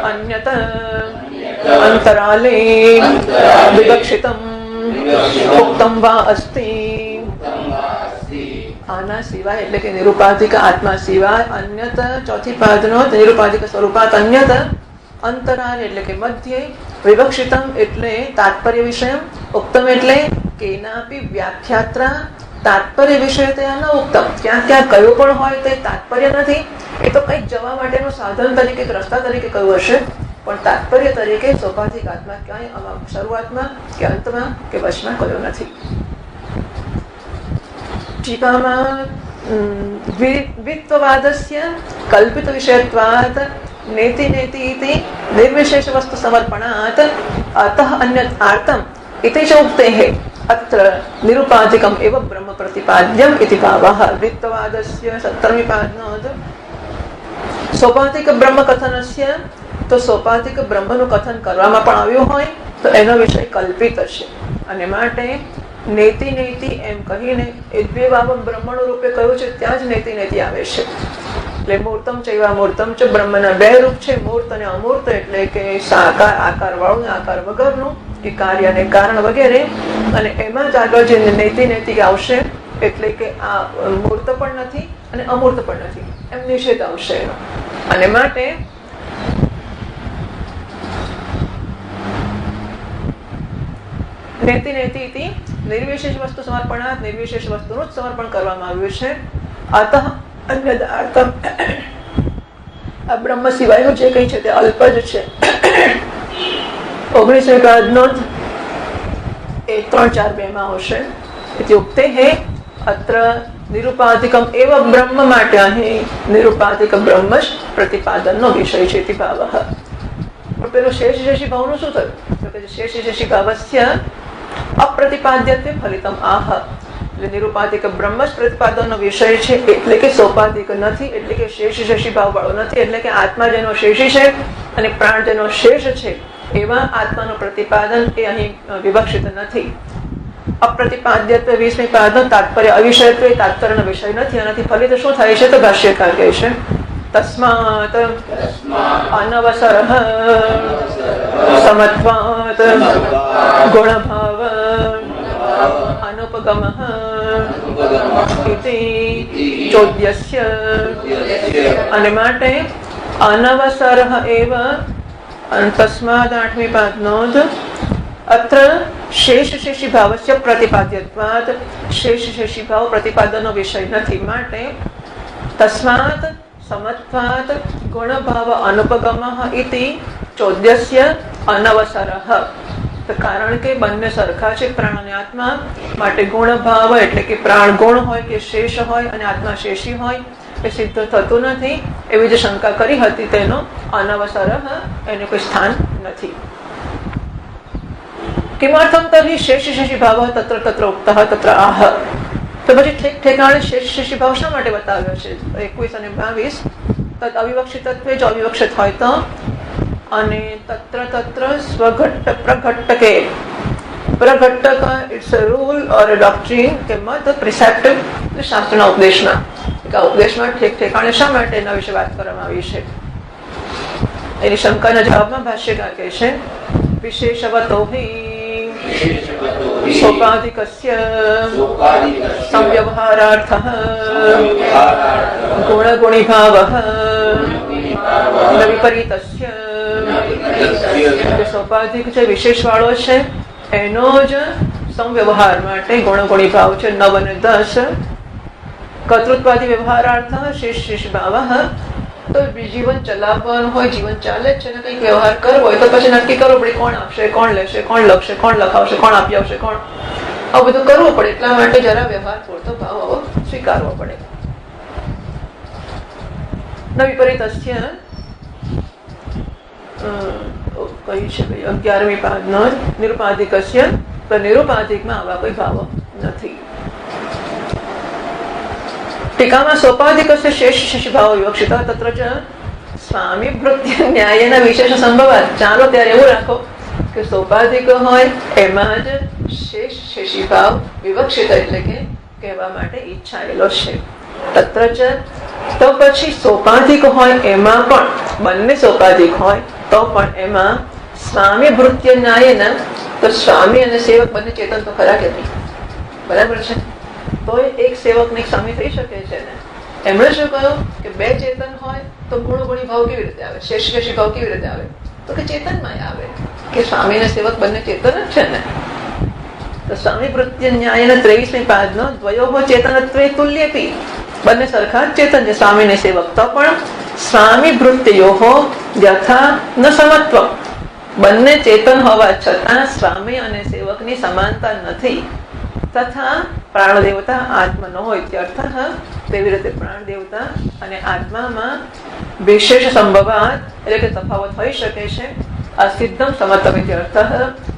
અન્યત અંતરાલે વિવક્ષિતમ ઉક્તમ વા અસ્તિ. આના સિવાય એટલે કે નિરુપાધિક આત્મા સિવાય અન્યત ચોથી પાદનો નિરુપાધિક સ્વરૂપાત અન્યત અંતરાલ એટલે કે મધ્ય, વિવક્ષિતમ એટલે તાત્પર્ય વિષય, ઉક્તમ એટલે કેનાપી વ્યાખ્યાત્રા તાત્પર્ય વિષય ત્યાં ન ઉક્તમ. ક્યાં ક્યાં કયું પણ હોય તે તાત્પર્ય નથી, એ તો કંઈક જવા માટેનું સાધન તરીકે રસ્તા તરીકે કયું હશે, પણ તાત્પર્ય તરીકે સોપાધિક આત્મા ક્યાંય શરૂઆતમાં કે અંતમાં કે વચમાં કયો નથી. ટીકામાં દ્વિત્વવાદસ્ય કલ્પિત વિષયત્વાત નેતિ નેતિ ઇતિ નિર્વિશેષ વસ્તુ સમર્પણાત અતઃ અન્યત આર્તમ ઇતિ ચ ઉક્તેઃ અત્ર નિરુપાધિકમ એવ બ્રહ્મ પ્રતિપાદ્યમ ઇતિ ભાવઃ. દ્વિત્વવાદસ્ય 17મી પાદનો સોપાધિક બ્રહ્મ કથનસ્ય. તો સોપાધિક બ્રહ્મનું કથન કરવામાં પણ આવ્યું હોય તો એનો વિષય કલ્પિત હશે, અને માટે નેતિ નેતિ એમ કહીને એ દ્વેવાવમ બ્રહ્મણો રૂપે કહ્યું છે, ત્યાં જ નેતિ નેતિ આવે છે. એટલે મૂર્તમ ચૈવામૂર્તમ ચ બ્રહ્મના 2 રૂપ છે, મૂર્ત અને અમૂર્ત. એટલે કે સાકાર આકાર વાળું ને આકાર વગરનું, કે કાર્ય અને કારણ વગેરે. અને એમાં જ આગળ જે નેતિ નેતિ આવશે એટલે કે આ મૂર્ત પણ નથી અને અમૂર્ત પણ નથી, એમ નિષેધ આવશે એનો. અને માટે નેતિ નેતિ ઇતિ નિર્વિશેષ વસ્તુ સમર્પણાત, નિર્વિશેષ વસ્તુનું જ સમર્પણ કરવામાં આવ્યું છે. અતઃ અન્યદાર્થમ આ બ્રહ્મ સિવાયનું જે કંઈ છે તે અલ્પ જ છે. 19મી પાદનો એ 3-4-2 માં આવશે. ઇત્યુક્તે હે અત્ર નિરુપાધિકમ એવ બ્રહ્મ માટે અહીં નિરુપાધિક બ્રહ્મ જ પ્રતિપાદનનો વિષય છે ઇતિ ભાવઃ. પણ પેલું શેષશેષી ભાવનું શું થયું? તો કે શેષશેષી ભાવસ્ય અપ્રતિપાદ્યત્વે ફલિતમ આહ. એટલે નિરુપાધિક બ્રહ્મ જ પ્રતિપાદનનો વિષય છે, એટલે કે સોપાધિક નથી, એટલે કે શેષી ભાવ વાળો નથી. એટલે કે આત્મા જેનો શેષી છે અને પ્રાણ જેનો શેષ છે એવા આત્માનું પ્રતિપાદન એ અહીં વિવક્ષિત નથી. અપ્રતિપાદ્યત્વ 20મી પાદનો તાત્પર્ય અવિષયત્વ એ તાત્પર્યનો વિષય નથી. આનાથી ફલિત શું થાય છે? તો ભાષ્યકાર કહે છે તસ્માત અનવસરઃ સમત્વાત ગુણભાવ અનુપગમઃ ઇતિ ચોદ્યસ્ય. અને માટે અનવસરઃ એવ તસ્માદ 8મી પાદનો જ અત્ર શેષશેષી ભાવસ્ય પ્રતિપાદ્યત્વાત. શેષશેષી ભાવ પ્રતિપાદનનો વિષય નથી. માટે તસ્માત સમત્વાત ગુણભાવ અનુપગમઃ ઇતિ ચોદ્યસ્ય અનવસરઃ. કારણ કે બંને સરખા છે, પ્રાણ અને આત્મા. માટે ગુણભાવ એટલે કે પ્રાણ ગુણ હોય કે શેષ હોય અને આત્મા શેષી હોય એ સિદ્ધ થતું નથી. એવી જે શંકા કરી હતી તેનો અનવસરઃ એને કોઈ સ્થાન નથી. કિમર્થમ તર્હિ શેષશેષી ભાવ તત્ર તત્ર ઉક્તઃ તત્ર આહ. તો પછી ઠેક ઠેકાણે શેષશેષી ભાવ શા માટે બતાવ્યો છે? 21 અને 22 તદ અવિવક્ષિતત્વે જો અવિવક્ષિત હોય તો, અને તત્ર તત્ર સ્વઘટ્ટ પ્રઘટ્ટકે. પ્રઘટ્ટક ઇટ્સ અ રૂલ ઓર અ ડોક્ટ્રીન કે મત પ્રિસેપ્ટિવ શાસ્ત્રના ઉપદેશમાં. ઉપદેશમાં ઠેક ઠેકાણે શા માટે એના વિશે વાત કરવામાં આવી છે? એની શંકાના જવાબમાં ભાષ્યકાર કહે છે વિશેષવતો હિ સોપાધિકસ્ય સંવ્યવહારાર્થઃ ગુણગુણિભાવઃ ન વિપરીતસ્ય. સોપાધિક જે વિશેષ વાળો છે એનો જ સંવ્યવહાર માટે ગુણગુણિભાવ છે 9 અને 10. કર્તૃત્વાદી વ્યવહારાર્થ શેષ ભાવ. તો જીવન ચલાવવાનું હોય, જીવન ચાલે જ છે ને કંઈક વ્યવહાર કરવો હોય તો પછી નક્કી કરવું પડે કોણ આપશે, કોણ લેશે, કોણ લખશે, કોણ લખાવશે, કોણ આપી આવશે, કોણ. આવું બધું કરવું પડે. એટલા માટે જરા વ્યવહાર પૂરતો ભાવ આવો સ્વીકારવો પડે. ન વિપરીતસ્ય કઈ છે ભાઈ 11મી પાદનો નિરુપાધિકસ્ય. તો નિરુપાધિકમાં આવા કોઈ ભાવો નથી. ટીકામાં સોપાધિકસ્ય શેષ ભાવ વિવક્ષિત તત્ર જ સ્વામી ભૃત્ય ન્યાયના વિશેષ સંભવાત. ચાલો ત્યારે એવું રાખો કે સોપાધિક હોય એમાં જ શેષી ભાવ વિવક્ષિત એટલે કે કહેવા માટે ઈચ્છાયેલો છે. તત્ર જ તો પછી સોપાધિક હોય એમાં પણ, બંને સોપાધિક હોય તો પણ એમાં સ્વામી ભૃત્ય ન્યાયના. તો સ્વામી અને સેવક બંને ચેતન તો ખરા કે નહીં? બરાબર છે. તો એક સેવક ને સ્વામી થઈ શકે છે ને. એમણે શું કહ્યું કે બે ચેતન હોય તો ગુણગુણી ભાવ કેવી રીતે આવે, શેષી ભાવ કેવી રીતે આવે? તો કે ચેતનમાં આવે કે સ્વામી અને સેવક બંને ચેતન જ છે ને. તો સ્વામી ભૃત્ય ન્યાયના 23મી પાદનો દ્વયોઃ ચેતનત્વે તુલ્યેપી. બંને સરખા જ ચેતન છે સ્વામી અને સેવક. તો પણ સ્વામી ભૃત્યોઃ યથા ન સમત્વમ. બંને ચેતન હોવા છતાં સ્વામી અને સેવકની સમાનતા નથી. તથા પ્રાણ દેવતા આત્મા ન હોય ત્યર્થ. તેવી રીતે પ્રાણ દેવતા અને આત્મામાં વિશેષ સંભવાત એટલે કે તફાવત હોઈ શકે છે. અસિદ્ધમ સમત્વમ ઇત્યર્થ.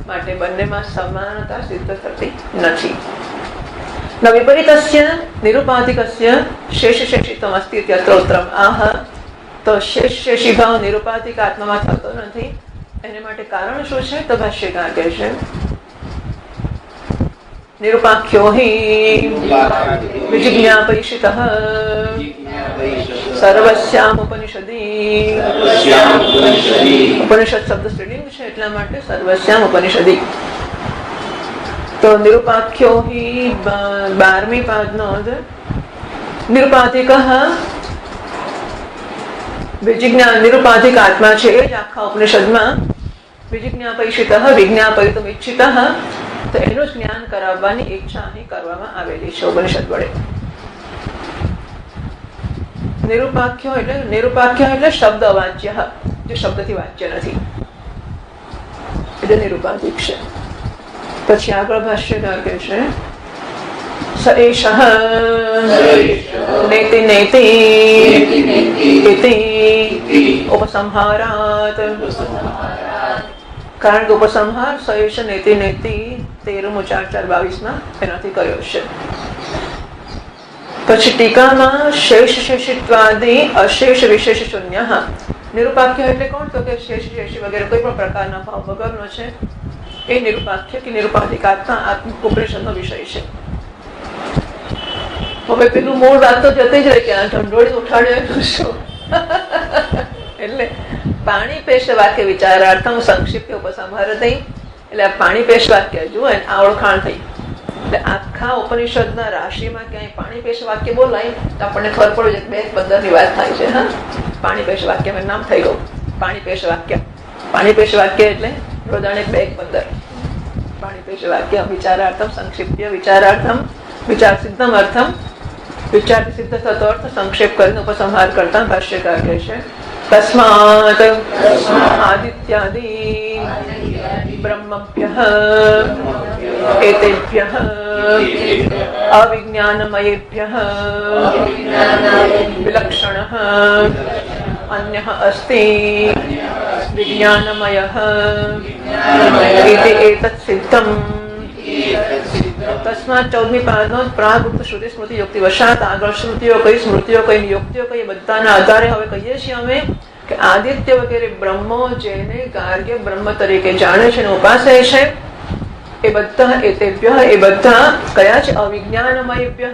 માટે બંનેમાં સમાનતા સિદ્ધ થતી નથી. ન વિપરીતસ્ય નિરુપાધિકસ્ય શેષશેષિત્વમ અસ્તિ ઇત્યત્ર ઉત્તરમ આહ. તો શેષી ભાવ નિરુપાધિક આત્મામાં થતો નથી. એને માટે કારણ શું છે? તો ભાષ્યકાર કહે છે નિરુપાખ્યો હિ વિજિજ્ઞાપૈષિતઃ સર્વસ્યામ ઉપનિષદી. ઉપનિષદ શબ્દ સ્ત્રીલિંગ છે એટલા માટે સર્વસ્યામ ઉપનિષદી. તો નિરુપાખ્યો હિ 12મી પાદનો નિરુપાધિક વિજિજ્ઞા. નિરુપાધિક આત્મા છે એ જ આખા ઉપનિષદમાં વિજિજ્ઞાપૈષિતઃ વિજ્ઞાપયિતુમ ઇચ્છિતઃ. તો એનું જ જ્ઞાન કરાવવાની ઈચ્છા અહીં કરવામાં આવેલી છે ઉપનિષદ વડે. નિરુપાખ્ય એટલે શબ્દ વાચ્ય, જે શબ્દથી વાચ્ય નથી, એટલે નિરુપાધિક છે. પછી આગળ ભાષ્યકાર કહે છે સ એષઃ નેતિ નેતિ ઇતિ ઉપસંહારાત. કારણ કે ઉપસંહાર સયેષ નેતિ નેતિ 13મું 4:22 એનાથી કર્યો છે. પછી ટીકામાં શેષ શેષિત્વાદી અશેષ વિશેષ શૂન્ય. નિરુપાખ્ય એટલે કોણ? તો કે શેષ શેષી વગેરે કોઈ પણ પ્રકારના ભાવ વગરનો છે. એ નિરૂપાખ્ય કે નિરૂપાધિક આત્મા ઉપનિષદનો વિષય છે. હવે પેલું મૂળ વાત તો જતી જ રહી કે આ ઢંઢોળી ઉઠાડ્યો શું. એટલે પાણી પેશ વાક્ય વિચારાર્થમ સંક્ષિપ્ત ઉપસંહારતી, એટલે આ પાણી પેશ વાક્ય જુઓ આ ઓળખાણ થઈ. એટલે આખા ઉપનિષદના રાશિમાં ક્યાંય પાણી પેશ વાક્ય બોલાય તો આપણને ખબર પડે છે 2:15 ની વાત થાય છે. હા, પાણી પેશ વાક્ય મેં નામ થઈ ગયું, પાણી પેશ વાક્ય. પાણી પેશ વાક્ય એટલે રોજાણે 2:15. પાણી પેશ વાક્ય વિચારાર્થમ સંક્ષિપ્ત વિચારાર્થમ વિચાર સિદ્ધમ અર્થમ, વિચારથી સિદ્ધ થતો અર્થ સંક્ષેપ કરીને ઉપસંહાર કરતા ભાષ્યકાર કહે છે તસ્માત આદિત્યાદિ બ્રહ્મભ્યઃ એતેભ્યઃ અવિજ્ઞાનમયેભ્યઃ વિલક્ષણઃ અન્યઃ અસ્તિ વિજ્ઞાનમયઃ ઇતિ એતत् સિદ્ધમ. તસ્માત 14મી પાદનો પ્રાગુપ્ત શ્રુતિ સ્મૃતિ યુક્તિ વશાત આગળ શ્રુતિઓ કઈ સ્મૃતિઓ કઈ યુક્તિઓ કઈ બધાના આધારે હવે કહીએ છીએ અમે કે આદિત્ય વગેરે બ્રહ્મો જેને ગાર્ગ્ય બ્રહ્મ તરીકે જાણે છે અને ઉપાસે છે એ બધા એતેભ્ય એ બધા કયા છે અવિજ્ઞાનમયેભ્ય,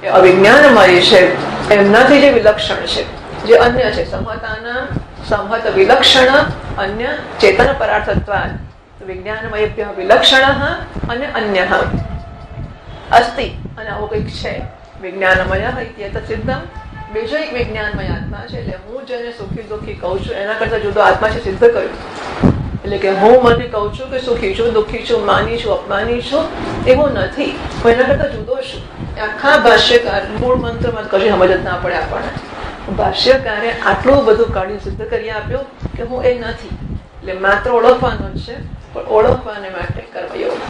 એ અવિજ્ઞાનમય છે એમનાથી જે વિલક્ષણ છે, જે અન્ય છે. સંહતાના સંહત વિલક્ષણ અન્ય ચેતન પરાર્થત્વાદ વિજ્ઞાનમયેભ્ય વિલક્ષણ અને અન્ય અસ્તિ, અને આવું કંઈક છે વિજ્ઞાનમય ઇત્યેતત સિદ્ધમ. બીજો એક વિજ્ઞાનમય આત્મા છે. એટલે હું જેને સુખી દુઃખી કહું છું એના કરતા જુદો આત્મા છે સિદ્ધ કર્યું. એટલે કે હું મને કહું છું કે સુખી છું, દુઃખી છું, માની છું, અપમાની છું, એવું નથી. હું એના કરતા જુદો છું. આખા ભાષ્યકાર મૂળ મંત્રમાં કશું સમજ જ ના પડે આપણને. ભાષ્યકારે આટલું બધું કાઢી સિદ્ધ કરી આપ્યું કે હું એ નથી. એટલે માત્ર ઓળખવાનું જ છે, પણ ઓળખવાને માટે કર્મયોગ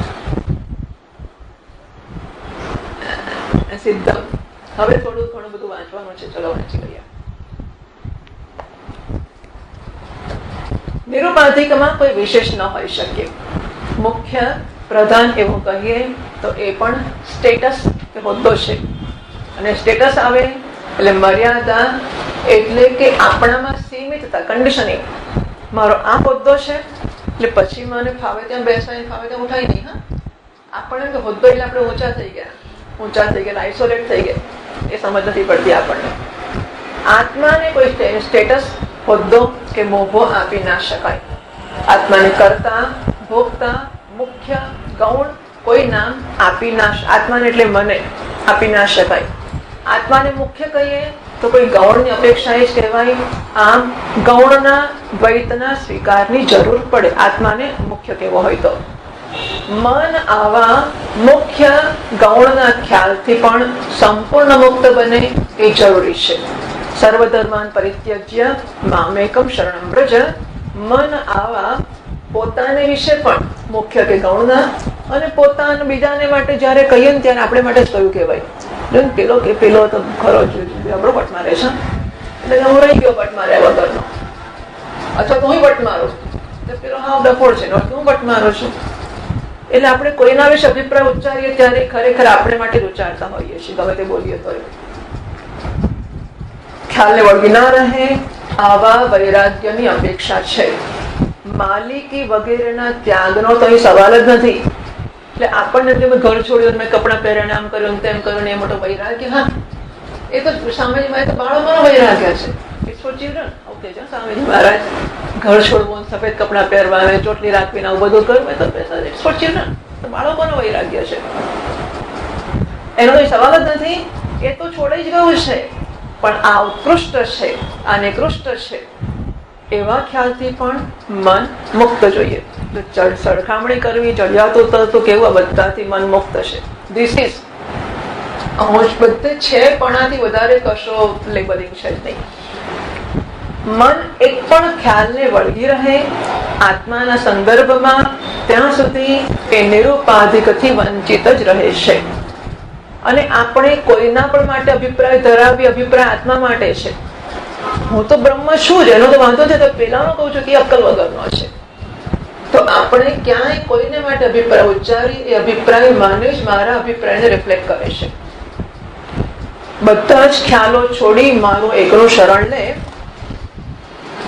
સિદ્ધમ. હવે થોડું ઘણું બધું વાંચવાનું છે, ચલો વાંચી લઈએ. નિરૂપાધિકમાં કોઈ વિશેષ ન હોઈ શકે. મુખ્ય પ્રધાન એવું કહીએ તો એ પણ સ્ટેટસ કે હોદ્દો છે. અને સ્ટેટસ આવે એટલે મર્યાદા, એટલે કે આપણામાં સીમિતતા, કન્ડિશનિંગ. મારો આ હોદ્દો છે એટલે પછી મને ફાવે ત્યાં બેસાય, ફાવે ત્યાં ઉઠાય નહીં. હા, આપણને હોદ્દો એટલે આપણે ઊંચા થઈ ગયા, આઇસોલેટ થઈ ગયા, એ સમજ નથી પડતી આપણને. આત્માને કોઈ સ્ટેટસ, હોદ્દો કે મોભો આપી ના શકાય. આત્માને કરતા, ભોગતા, મુખ્ય, ગૌણ કોઈ નામ આપી ના, આત્માને એટલે મને આપી ના શકાય. આત્માને મુખ્ય કહીએ તો કોઈ ગૌણની અપેક્ષા જ કહેવાય. આમ ગૌણના દ્વૈતના સ્વીકારની જરૂર પડે આત્માને મુખ્ય કેવો હોય તો. મન આવા મુખ્ય ગૌણના ખ્યાલથી પણ સંપૂર્ણ મુક્ત બને એ જરૂરી છે. સર્વધર્માન પરિત્યજ્ય મામેકમ શરણમ વ્રજ. મન આવા પોતાને વિશે પણ મુખ્ય કે ગૌણના, અને પોતાના બીજાને માટે જયારે કહીએ ને ત્યારે આપણે માટે જ કયું કહેવાય. પેલો કે પેલો તો ખરો આપણો વટ મારે છે, એટલે હું રહી ગયો વટ માર્યા વગરનો. અથવા તો હું વટ મારું તો પેલો હા ડફોડ છે, હું વટ મારું છું. એટલે આપણે કોઈના વિશે અભિપ્રાય ઉચ્ચારીએ ત્યારે ખરેખર આપણે માટે જ ઉચ્ચારતા હોઈએ છીએ, ગમે તે બોલીએ તો. ખ્યાલને વળગી ના રહે આવા વૈરાગ્યની અપેક્ષા છે. માલિકી વગેરેના ત્યાગનો તો અહીં સવાલ જ નથી. એટલે આપણને ઘર છોડ્યું, મેં કપડા પહેર્યા, આમ કર્યું, તેમ કર્યું, એ મોટો વૈરાગ્ય. હા, એ તો સ્વામીજી તો બાળકોનો વૈરાગ્ય છે. It's four children. ઓકે છે સ્વામીજી મહારાજ, ઘર છોડવું, સફેદ કપડા પહેરવા, ચોટલી રાખવીને આવું બધું કરવું, તો ઇટ્સ ફોર ચિલ્ડ્રન. બાળકોનો વૈરાગ્ય છે, એનો કોઈ સવાલ જ નથી. એ તો છોડાઈ જ ગયું છે. પણ આ ઉત્કૃષ્ટ છે, આ નિકૃષ્ટ છે, એવા ખ્યાલથી પણ મન મુક્ત જોઈએ. સરખામણી કરવી, ચડિયાતું તરતું કેવું, બધાથી મન મુક્ત છે. ધીસ ઇઝ બધે છે, પણ આથી વધારે કશો લેબલિંગ છે જ નહીં. મન એક પણ ખ્યાલને વળગી રહે આત્માના સંદર્ભમાં ત્યાં સુધી એ નિરૂપાધિકથી વંચિત જ રહે છે. અને આપણે કોઈના પણ માટે અભિપ્રાય ધરાવી, અભિપ્રાય આત્મા માટે છે. હું તો બ્રહ્મ છું જ, એનો તો વાંધો છે. તો પેલાનો કહું છું કે અક્કલ વગરનો છે. તો આપણે ક્યાંય કોઈને માટે અભિપ્રાય ઉચ્ચારી, એ અભિપ્રાય મને જ મારા અભિપ્રાયને રિફ્લેક્ટ કરે છે. બધા જ ખ્યાલો છોડી મારું એકલું શરણ લે.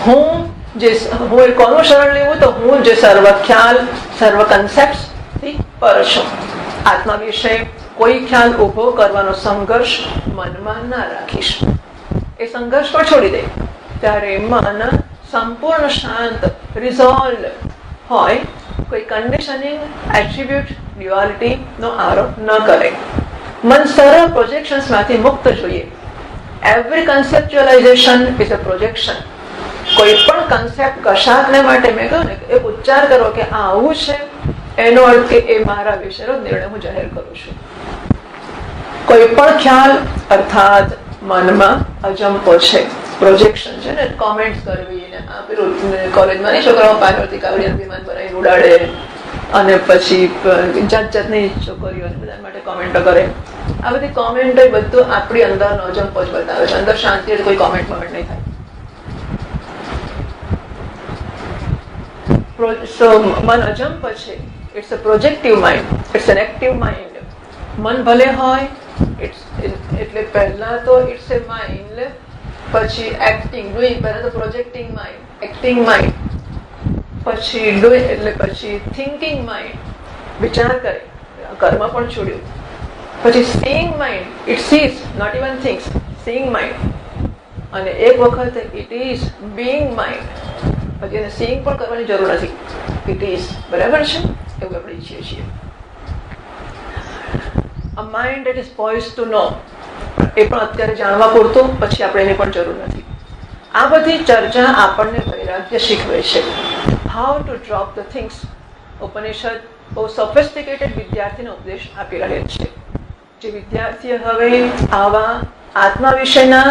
હું જે હું કોનું શરણ લેવું? તો હું જે સર્વ ખ્યાલ સર્વ કન્સેપ્ટ થી પર છું. આત્મા વિશે કોઈ ખ્યાલ ઉભો કરવાનો સંઘર્ષ મનમાં ના રાખીશ. એ સંઘર્ષ પણ છોડી દે. ત્યારે મન સંપૂર્ણ શાંત રિઝોલ્વ હોય. કોઈ કન્ડિશનિંગ એટ્રીબ્યુટ ડ્યુઆલિટી નો આરોપ ન કરે. મન સરળ પ્રોજેક્શન્સ માંથી મુક્ત જોઈએ. Every conceptualisation is a projection. કોઈ પણ કન્સેપ્ટ કશાકને માટે મેં કહ્યું ને એક ઉચ્ચાર કરો કે આ આવું છે, એનો અર્થ કે એ મારા વિશેનો નિર્ણય હું જાહેર કરું છું. કોઈ પણ ખ્યાલ અર્થાત મનમાં અજંપો છે, પ્રોજેક્શન છે ને, કોમેન્ટ્સ કરવી ને આ પેલું કોલેજમાં નહીં છોકરાઓ પાર્વતી કાવડિયાનું વિમાન બનાવી ઉડાડે અને પછી જાત જાતની છોકરીઓ બધા માટે કોમેન્ટો કરે. આ બધી કોમેન્ટ બધું આપણી અંદરનો અજંપો જ બતાવે છે. અંદર શાંતિ એટલે કોઈ કોમેન્ટ નહીં થાય. So મન અજંપ છે. It's a projective mind, it's an active mind. મન ભલે હોય એટલે પહેલા તો ઇટ્સ એ માઇન્ડ, પછી એક્ટિંગ ડુઈંગ, પહેલા તો પ્રોજેક્ટિંગ માઇન્ડ, એક્ટિંગ માઇન્ડ, પછી ડુઈંગ એટલે પછી થિંકિંગ માઇન્ડ, વિચાર કરે, કર્મ પણ છોડ્યું. પછી seeing mind, it sees not even thinks, seeing mind. અને એક વખત ઇટ ઇઝ બીઈંગ માઇન્ડ. પછી એને સીઈંગ પણ કરવાની જરૂર નથી, ઇટ ઇઝ. બરાબર છે? એવું આપણે ઈચ્છીએ છીએ. A mind that is poised to know, એ પણ અત્યારે જાણવા પૂરતું, પછી આપણે એની પણ જરૂર નથી. આ બધી ચર્ચા આપણને વૈરાગ્ય શીખવે છે. How to drop the things. Upanishad બહુ સોફિસ્ટિકેટેડ વિદ્યાર્થીને ઉપદેશ આપી રહેલ છે. જે વિદ્યાર્થીએ હવે આવા આત્મા વિશેના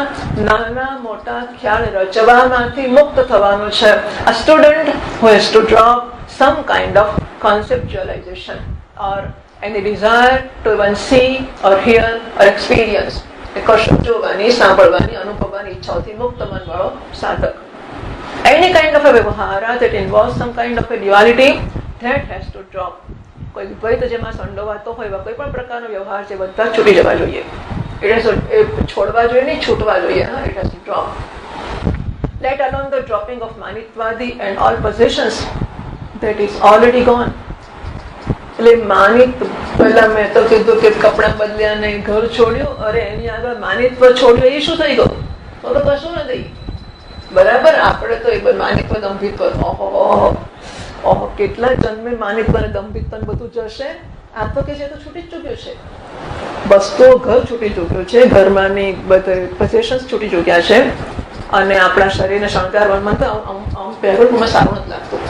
નાના મોટા ખ્યાલ રચવામાંથી મુક્ત થવાનું છે. A student who has to drop some kind of conceptualization or any desire to even see or hear or experience. કશું જોવાની, સાંભળવાની, અનુભવવાની ઈચ્છાઓથી મુક્ત મન વાળો સાધક. Any kind of a વ્યવહાર that involves some kind of a duality, that has to drop. કોઈ દ્વૈત જેમાં સંડોવાતો હોય કોઈ પણ પ્રકારનો વ્યવહાર છે બધા છૂટી જવા જોઈએ. છોડવા જોઈએ નહીં, છૂટવા જોઈએ. It has to drop. Let alone the dropping of માનિત્વાદી and all possessions, that is already gone. એટલે માનિત, પેલા મેં તો કીધું કે કપડા બદલ્યા નહીં, ઘર છોડ્યું, અરે એની આગળ માનિત્વ છોડ્યું, એ શું થઈ ગયું? તો કશું નથી. બરાબર? આપણે તો એક માનિત્વ દંભિત્વ, ઓહો કેટલા જન્મે માનિત્વ અને દંભિત્વ બધું જશે. આ તો કે છે તો છૂટી જ ચૂક્યું છે. વસ્તુઓ, ઘર છૂટી ચૂક્યું છે, ઘરમાંની બધા પોઝેશન્સ છૂટી ચૂક્યા છે. અને આપણા શરીરને શણગારવામાં તો આમ પહેરું મને સારું નથી લાગતું.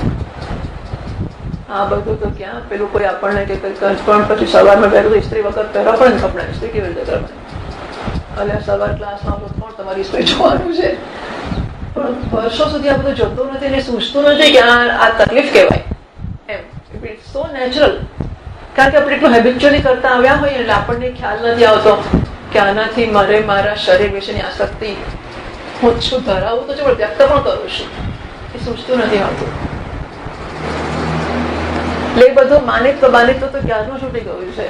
આ બધું તો ક્યાં પેલું કોઈ આપણને કે પણ પછી સવારમાં પહેરું ઇસ્ત્રી વગર પહેરવા પડે ને કપડા, ઇસ્ત્રી કેવી રીતે કરવાની? અને સવાર ક્લાસમાં પણ તમારી ઇસ્ત્રી જોવાનું છે. પણ વર્ષો સુધી આ બધું જોતું નથી અને સૂચતું નથી કે આ તકલીફ કહેવાય એમ. It's so natural. કારણ કે આપણે એટલું હેબિચ્યુઅલી કરતા આવ્યા હોઈએ એટલે આપણને ખ્યાલ નથી આવતો કે આનાથી મારે મારા શરીર વિશેની આસક્તિ હું છું ધરાવું તો છે, પણ વ્યક્ત પણ કરું છું. એ સૂચતું નથી આવતું. એટલે એ બધું માનિત્વ તો ક્યારનું છૂટી ગયું છે.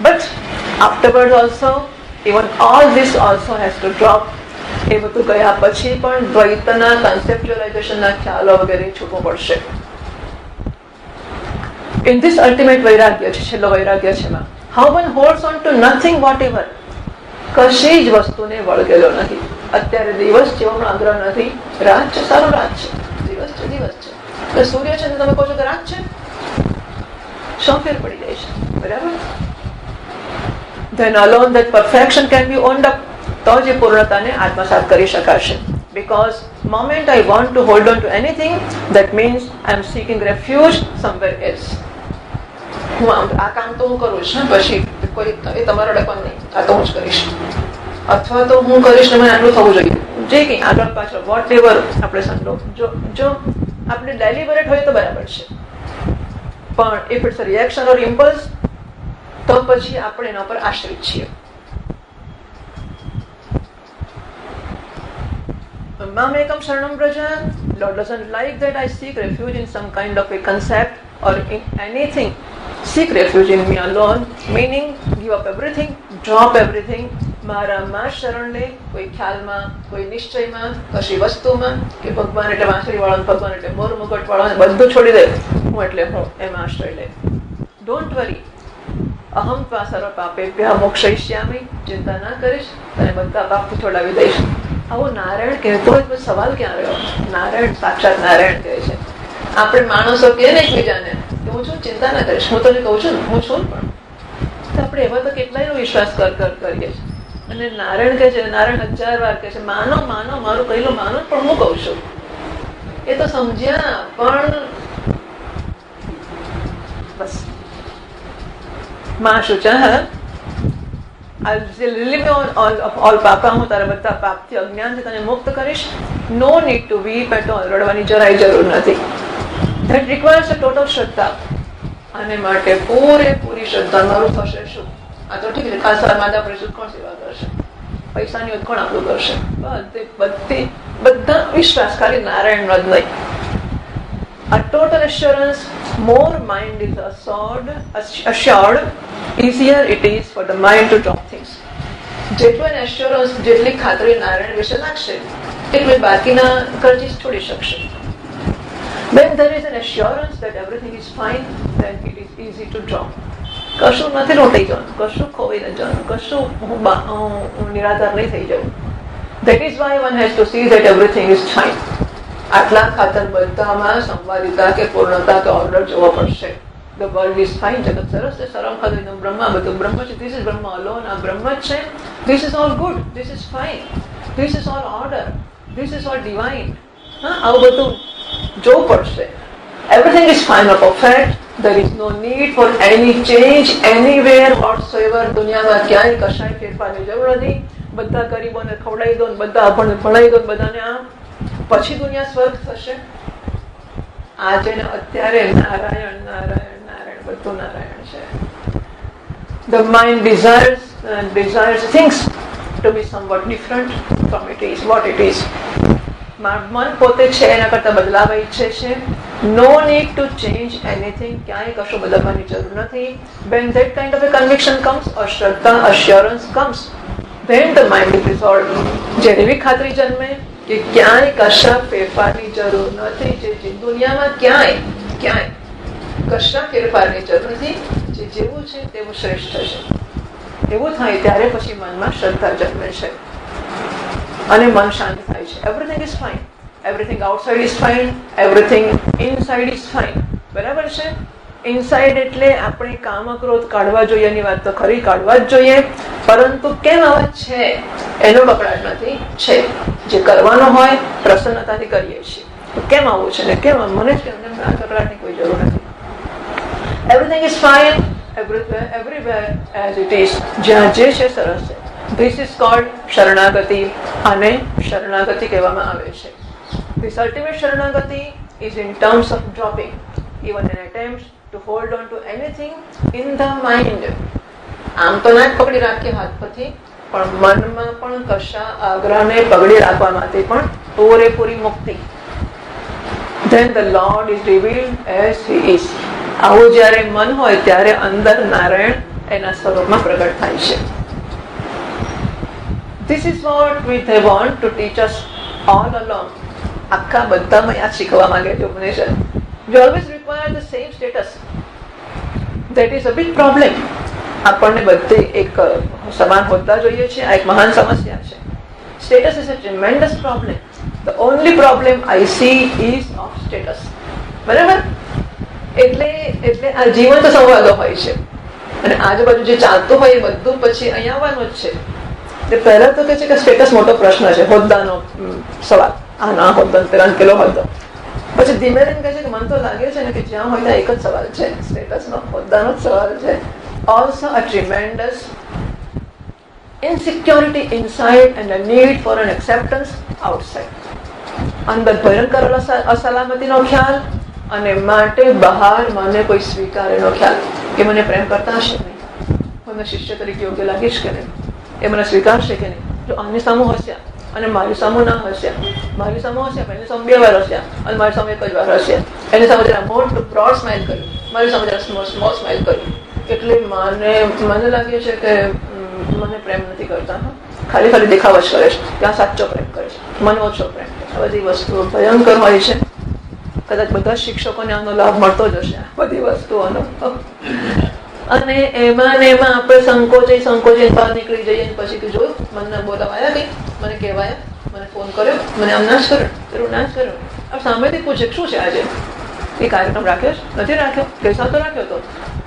But afterward also even all this also has to drop. એ બધું ગયા પછી પણ દ્વૈતના કન્સેપ્ચ્યુઅલાઇઝેશનના ખ્યાલો વગેરે છૂટવું પડશે. In this ultimate vairagya, છેલ્લો વૈરાગ્ય છે એમાં, how one holds on to nothing whatever. કશી જ વસ્તુને વળગેલો નથી. અત્યારે દિવસ જેવો પણ આગ્રહ નથી, રાત છે સારો રાત છે, દિવસ છે દિવસ છે. એટલે સૂર્ય છે તમે કહો છો કે રાત છે, શું ફેર પડી જાય છે? બરાબર? Then alone that perfection can be owned up. તો જ એ પૂર્ણતાને આત્મસાત કરી શકાશે. Because moment I want to hold on to anything, that means I am seeking refuge somewhere else. હું આ કામ તો હું કરું છું, પછી કોઈ એ તમારો ડકવાનું નહીં, આ તો હું જ કરીશ. અથવા તો હું કરીશ ને મને આટલું થવું જોઈએ, જે કંઈ આગળ પાછળ વોટ એવર આપણે સંડો, જો આપણે ડેલિબરેટ હોય તો બરાબર છે. પણ if it's a reaction or impulse, તો પછી આપણે એના પર આશ્રિત છીએ. Mamekam Sharanam Braja. Lord doesn't like that I seek refuge in some kind of a concept or in anything. Seek refuge in me alone, meaning give up everything, drop everything. મારામાં શરણ લે, કોઈ ખ્યાલમાં, કોઈ નિશ્ચયમાં, કશી વસ્તુમાં, કે ભગવાન એટલે વાંસળી વાળો, ભગવાન એટલે મોર મુગટ વાળો, બધું છોડી દે, હું એટલે હું, એમાં આશ્રય લે. ડોન્ટ વરી, અહમ ત્વા સર્વ પાપેભ્યઃ મોક્ષયિષ્યામિ, ચિંતા ના કરીશ, તને બધા પાપથી છોડાવી દઈશ. આવો નારાયણ કહેતો હોય તો સવાલ ક્યાં રહ્યો? નારાયણ સાક્ષાત નારાયણ કહે છે. આપણે માણસો કહે ને એકબીજાને કે હું છું, ચિંતા ના કરીશ, હું તને કહું છું ને, હું છું. પણ આપણે એવા તો કેટલાય વિશ્વાસ કરીએ છીએ. અને નારાયણ કહે છે, નારાયણ 1000 વાર કહે છે, માનો માનો, મારું કહેલું માનો, પણ હું કહું છું. એ તો સમજ્યા, પણ બસ માં શુચઃ ઓલ પાપા, હું તારા બધા પાપથી, અજ્ઞાનથી તને મુક્ત કરીશ. No need to weep at all, રડવાની જરાય જરૂર નથી. ધેટ રિક્વાયર્સ અ ટોટલ શ્રદ્ધા. આને માટે પૂરેપૂરી શ્રદ્ધા. મારું થશે શું? આ તો ઠીક છે, ખાસ માદા પરિષદ કોણ સેવા કરશે? પૈસાની હોત કોણ આપણું કરશે? બધા વિશ્વાસ, ખાલી નારાયણ જ નહીં. A total assurance, more mind is assured, easier it is for the mind to drop things. જેટલું assurance, જેટલી ખાતરી નારાયણ વિશે લાગશે, એટલું બાકીના કરજી છોડી શકશે. When there is an assurance that everything is fine, then it is easy to drop. કશું નથી રોટી જવાનું, કશું ખોઈ ન જવાનું, કશું હું નિરાધાર નહીં થઈ જવું. That is why one has to see that everything is fine. આટલા ખાતર બધામાં સંવાદિતા કે પૂર્ણતા કે ઓર્ડર જોવો પડશે. The world is fine, જગત સરસ છે, સર્વમ ખલ્વિદમ બ્રહ્મ, બધું બ્રહ્મ છે, this is બ્રહ્મ alone, આ બ્રહ્મ જ છે, this is all good, this is fine, this is all order, this is all divine. આવું બધું જોવું પડશે. Everything is fine or perfect. There is no need for any change anywhere whatsoever. દુનિયામાં ક્યાંય કશાય ફેરફારની જરૂર નથી. બધા ગરીબોને ખવડાવી દો, બધા અભણને ભણાવી દો, બધાને આ પછી દુનિયા સ્વર્ગ થશે. આજે ને અત્યારે નારાયણ નારાયણ નારાયણ, બધું નારાયણ છે. The mind desires things to be somewhat different from it is what it is. મન પોતે છે એના કરતા બદલાવા ઈચ્છે છે. No need to change anything, ક્યાંય કશું બદલવાની જરૂર નથી. When that kind of a conviction comes, or શ્રદ્ધા, assurance comes, then the mind is resolved. જ્યારે એવી ખાતરી જન્મે કે ક્યાંય કશા ફેરફારની જરૂર નથી, જે દુનિયામાં ક્યાંય કશા ફેરફારની જરૂર નથી, જે જેવું છે તેવું શ્રેષ્ઠ છે, એવું થાય ત્યારે પછી મનમાં શ્રદ્ધા જન્મે છે અને મન શાંત થાય છે. Everything is fine, everything outside is fine, everything inside is fine. બરાબર છે? ઇનસાઇડ એટલે આપણે કામ ક્રોધ કાઢવા જોઈએ એની વાત તો ખરી, કાઢવા જ જોઈએ, પરંતુ કેમ આવા છે એનો કકડાટ નથી. છે જે કરવાનો હોય પ્રસન્નતાથી કરીએ છીએ, તો કેમ આવું છે ને કેમ મને જ કેમ આ કકડાટની કોઈ જરૂર નથી. Everything is fine everywhere as it is, જ્યાં જે છે સરસ છે. This is called શરણાગતિ, અને શરણાગતિ કહેવામાં આવે છે. This ultimate શરણાગતિ is in terms of dropping even an attempt to hold on to anything in the mind. આમ તો ના જ પકડી રાખીએ હાથ પરથી, પણ મનમાં પણ કશા આગ્રહને પકડી રાખવા માટે પણ પૂરેપૂરી મુક્તિ. Then the Lord is revealed as He is. આવું જ્યારે મન હોય ત્યારે અંદર નારાયણ એના સ્વરૂપમાં પ્રગટ થાય છે. This is what they want to teach us all along. આખા બધામાં યાદ શીખવા માંગે છે ઉપનિષદ. We always require the same status. That is a big problem. આપણને બધે એક સમાન હોદ્દા જોઈએ છે, આ એક મહાન સમસ્યા છે. Status is a tremendous problem. The only problem I see is of status. બરાબર? એટલે આ જીવંત સંવાદો હોય છે અને આજુબાજુ જે ચાલતું હોય એ બધું પછી અહીંયા આવવાનું જ છે. પહેલા તો કહે છે કે સ્ટેટસ મોટો પ્રશ્ન છે, હોદ્દાનો સવાલ, આ ના હોદ્દા પેલા પેલો હોદ્દો. પછી ધીમે ધીમે કહે છે કે મને તો લાગે છે ને કે જ્યાં હોય ત્યાં એક જ સવાલ છે, સ્ટેટસનો, હોદ્દાનો જ સવાલ છે. Also a tremendous insecurity inside and a need for an acceptance outside. અંદર ભયંકર અસલામતીનો ખ્યાલ અને માટે બહાર મને કોઈ સ્વીકારેનો ખ્યાલ કે મને પ્રેમ કરતા હશે નહીં, મને શિષ્ય તરીકે યોગ્ય લાગીશ કે નહીં, એ મને સ્વીકારશે કે નહીં. જો આની સામું હસ્યા અને મારી સામું ના હસ્યા, મારી સામું હસ્યા એની સામે 2 વાર હસ્યા અને મારી સામે 1 જ વાર હસ્યા, એની સામે જરા મોટું બ્રોડ સ્માઇલ કર્યું, મારી સામે જરા સ્મોલ સ્માઇલ કર્યું, એટલે મને લાગે છે કે મને પ્રેમ નથી કરતા, ખાલી ખાલી દેખાવ જ કરે છે, ત્યાં સાચો પ્રેમ કરે છે, મને ઓછો પ્રેમ. આ બધી વસ્તુઓ ભયંકર હોય છે. કદાચ બધા શિક્ષકોને આનો લાભ મળતો જ હશે, આ બધી વસ્તુઓનો. અને એમાં ને એમાં આપણે સંકોચે બહાર નીકળી જઈએ. પછી તું જોયું, મને બોલાવાયા કઈ, મને કહેવાયા, મને ફોન કર્યો, મને આમ ના જ કર્યો, પેલું ના જ કર્યો. આ સામેથી પૂછે શું છે આજે, એ કાર્યક્રમ રાખ્યો છે, નથી રાખ્યો, પૈસા તો રાખ્યો તો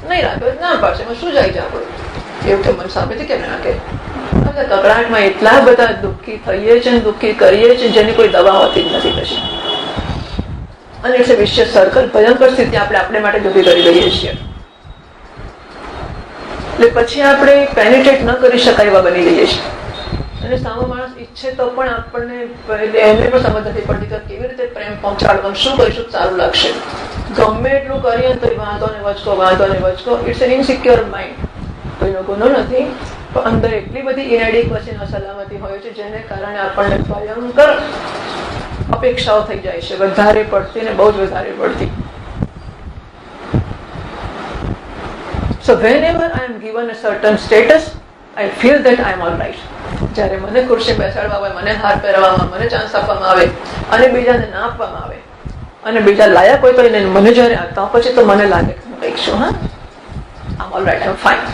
નહીં રાખ્યો, ના પાડશે, એમાં શું જાય છે આપણું? એવું તો મને સામેથી કેમ નાખે? કકડાટમાં એટલા બધા દુઃખી થઈએ છીએ, દુઃખી કરીએ છીએ, જેની કોઈ દવા હોતી જ નથી કશી. અને એટલે વિશેષ સર્કલ, ભયંકર સ્થિતિ આપણે માટે જ ઉભી કરી દઈએ છીએ. એટલે પછી આપણે પેનિટ્રેટ ન કરી શકાય એવા બની જઈએ છીએ. અને સામો માણસ ઈચ્છે તો પણ આપણને એમને પણ સમજ નથી પડતી કે કેવી રીતે પ્રેમ પહોંચાડવાનું, શું કરીશું સારું લાગશે. ગમે એટલું કરીએ તો વાંધો ને વચકો. It's an insecure mind. કોઈનો ગુનો નથી, પણ અંદર એટલી બધી ઇનેડિક્વસી અસલામતી હોય છે, જેને કારણે આપણને ભયંકર અપેક્ષાઓ થઈ જાય છે, વધારે પડતી ને બહુ જ વધારે પડતી. So whenever I am given a certain status, I feel that I am all right. જ્યારે મને ખુરશી બેસાડવા આવે, મને હાર પહેરવામાં, મને ચાન્સ આપવામાં આવે અને બીજાને ના આપવામાં આવે અને બીજા લાયક હોય તો એને મને જ્યારે આપતા પછી તો મને લાગે કંઈક શું, હા, I'm all right, I'm fine.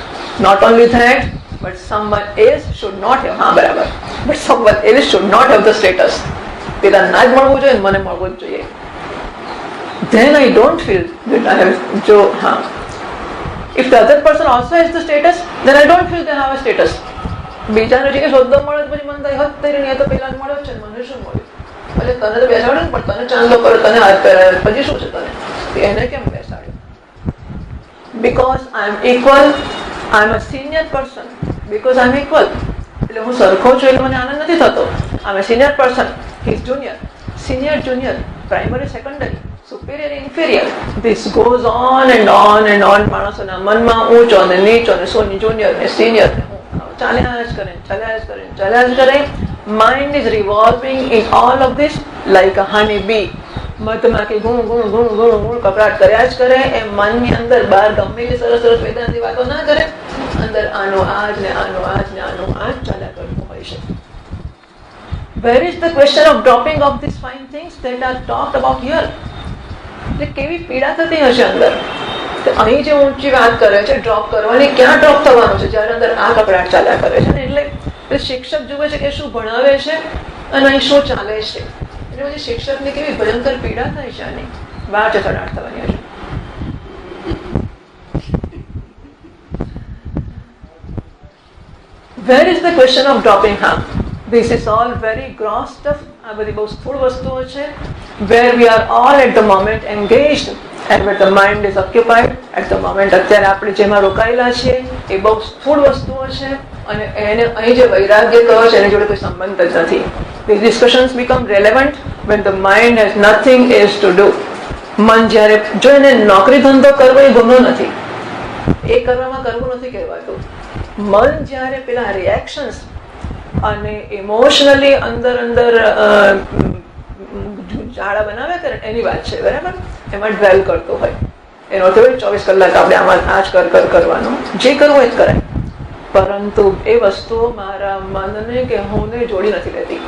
Not only that, but someone else should not have, હા બરાબર, but someone else should not have the status. પેલા ના જ મળવું જોઈએ, મને મળવું જ જોઈએ. Then I don't feel that I have, જો હા, if the other person also has the status, then I don't feel they have a status. બીજાને જે શોધો મળે પછી મને થાય હદ થઈ રહી, તો પેલા મળ્યો છે, મને શું મળ્યું? એટલે તને તો બેસાડ્યો ને, પણ તને ચાંદલો કર્યો, તને હાથ પહેરાવ્યો, પછી શું છે તને? એને કેમ બેસાડ્યો? Because I am equal, I am a senior person. Because I am equal. એટલે હું સરખો છું એટલે મને આનંદ નથી થતો. I am a senior person. He is junior. Senior, junior. Primary, secondary. Superior, inferior. This goes on and on and on. માણસોના મનમાં ઊંચો ને નીચો ને સોની જુનિયર ને સિનિયર ને ચાલ્યા જ કરે. Mind is revolving in all of this like a honey bee. મધમાખી ગુણ કકડાટ કર્યા જ કરે. એ મનની અંદર બહાર ગમે તે સરસ વેદાંતની વાતો ના કરે, અંદર આનું આજ ને આનું આજ ને આનું આજ ચાલ્યા કરતું હોય છે. Where is the question of dropping of these fine things that are talked about here? એટલે કેવી પીડા થતી હશે અંદર. અહીં જે ઊંચી વાત કરે છે ડ્રોપ કરવાની, ક્યાં ડ્રોપ થવાનું છે? જ્યારે અંદર આ કકડાટ ચાલ્યા કરે છે ને. એટલે શિક્ષક જુએ છે કે શું ભણાવે છે અને અહીં શું ચાલે છે. એટલે પછી શિક્ષકને કેવી ભયંકર પીડા થાય છે આની. વાર ચકડાટ થવાની હશે. Where is the question of dropping harm? This is all very gross stuff. આ બધી બહુ સ્થૂળ વસ્તુઓ છે. Where we are all at the moment engaged and where the mind is occupied at the moment. અત્યારે આપણે જેમાં રોકાયેલા છીએ એ બહુ સ્થૂળ વસ્તુઓ છે અને એને અહીં જે વૈરાગ્ય કહો છે એની જોડે કોઈ સંબંધ જ નથી. These discussions become relevant when the mind has nothing else to do. મન જ્યારે જો એને નોકરી ધંધો કરવો એ ગુનો નથી, એ કરવામાં કરવું નથી કહેવાતું. મન જ્યારે પેલા રિએક્શન્સ અને ઇમોશનલી અંદર ઝાડા બનાવ્યા કરે એની વાત છે, બરાબર, એમાં ડ્વેલ કરતો હોય. એનો અર્થ 24 કલાક આપણે આમાં આ જ કરવાનું, જે કરવું એ જ કરાય. પરંતુ એ વસ્તુઓ મારા મનને કે હુંને જોડી નથી લેતી.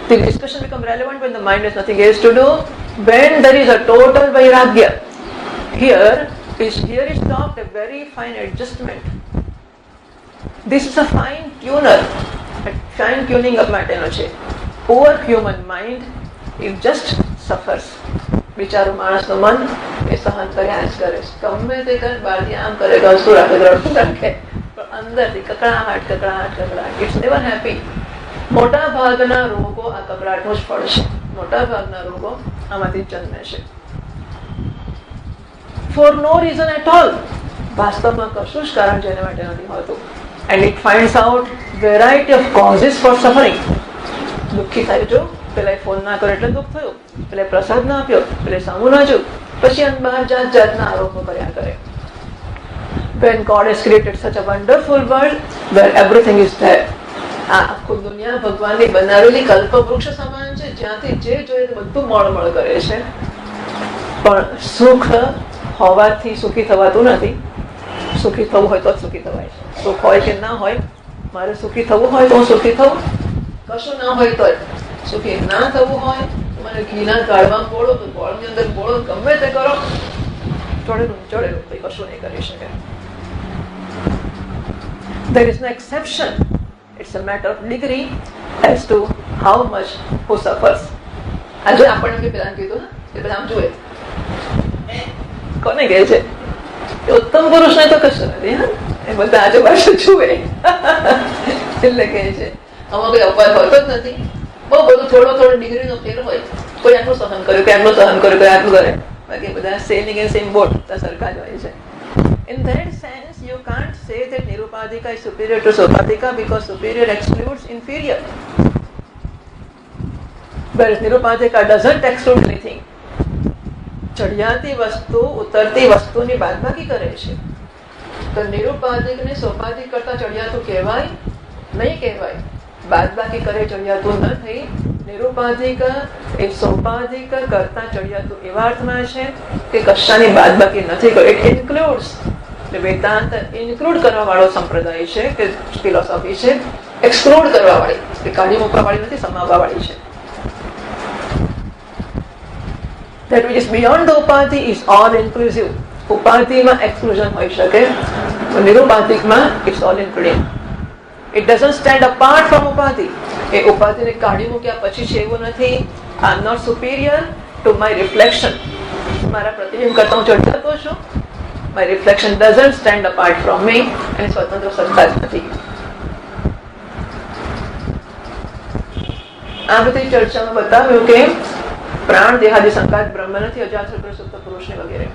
The discussion becomes relevant when the mind has nothing else to do, when there is a total vairagya. Here is talked a very fine adjustment. This is a fine tuner. Fine tuning up માટેનો છે. Poor human mind, it just suffers. બિચારું માણસનું મન એ સહન કર્યા જ કરે છે. ગમે તે કરે, બહારથી આમ કરે, હસતું રાખે, રડતું રાખે, પણ અંદરથી કકડાટ. It's never happy. મોટા ભાગના રોગો આ કકડાટનું જ ફળ છે. મોટા ભાગના રોગો આમાંથી જન્મે છે. For no reason at all. વાસ્તવમાં કશું જ કારણ જેના માટે નથી હોતું. And it finds out variety of causes for suffering. દુઃખી થાય, જો પેલા ફોન ના કર્યો એટલે દુઃખ થયું, પેલા પ્રસાદ ના આપ્યો, પેલા સામું ના જોયું, પછી બહાર જાતના આરોપો કર્યા કરે. When God has created such a wonderful world where everything is there. આ આખું દુનિયા ભગવાનની બનાવેલી કલ્પવૃક્ષ સમાન છે, જ્યાંથી જે જોઈએ તે બધું મળમળ કરે છે. પણ સુખ હોવાથી સુખી થવાતું નથી. સુખી થવું હોય તો જ સુખી થવાય. સુખ હોય કે ના હોય, મારે સુખી થવું હોય તો હું સુખી થવું, કશું ના હોય તો સુખી ના થવું હોય મને ઘીના ગાળમાં બોળો તો ગોળની અંદર બોળો, ગમે તે કરો, ચડેલું કઈ કશું નહીં કરી શકે. There is no exception. It's a matter of degree as to how much who suffers. આ જો આપણને પેલા કીધું ને એ બધા આમ જુએ કોને કહે છે ઉત્તમ પુરુષ ને તો કશું નથી. હા, એ બધા આજુબાજુ જુએ એટલે કહે છે આમાં કોઈ અપવાદ હોતો જ નથી. બહુ બધું થોડો ડિગ્રી નો ફેર હોય, કોઈ આટલું સહન કર્યું કે આટલું સહન કર્યું, કોઈ આટલું કરે, બાકી બધા સેલિંગ એન્ડ સેમ બોટ સરખા જ હોય છે. In that sense, you can't say that Nirupadika is superior to Sopadika because superior excludes inferior. Whereas Nirupadika doesn't exclude anything. ચડિયાતી વસ્તુ ઉતરતી વસ્તુની બાદબાકી કરે છે. તો નિરુપાધિક ને સોપાધિક કરતા ચડિયાતું કહેવાય નહીં કહેવાય. બાદબાકી કરે ચડિયાતું નથી. નિરુપાધિક એ સોપાધિક કરતા ચડિયાતું એવા અર્થમાં છે કે કશાની બાદબાકી નથી કરે. It includes. વેદાંત ઇન્ક્લુડ કરવા વાળો સંપ્રદાય છે કે ફિલોસોફી છે, એક્સક્લુડ કરવા વાળી, કાઢી મૂકવા વાળી નથી, સમાવવા વાળી છે. That which is beyond the upadhi is all inclusive. ઉપાધિમાં exclusion હોઈ શકે, નિરુપાધિકમાં it's all including. It doesn't stand apart from ઉપાધિ. એ ઉપાધિને કાઢી મૂક્યા પછી છે એવું નથી. I am not superior to my reflection. મારા પ્રતિબિંબ કરતા હું ચડતો છું. My reflection doesn't stand apart from me. અને સ્વતંત્ર સત્તા જ નથી. આ બધી ચર્ચામાં બતાવ્યું કે પ્રાણ દેહાદી સંકાત બ્રહ્મ નથી, અજાત સુપ્ત પુરુષ ને વગેરે.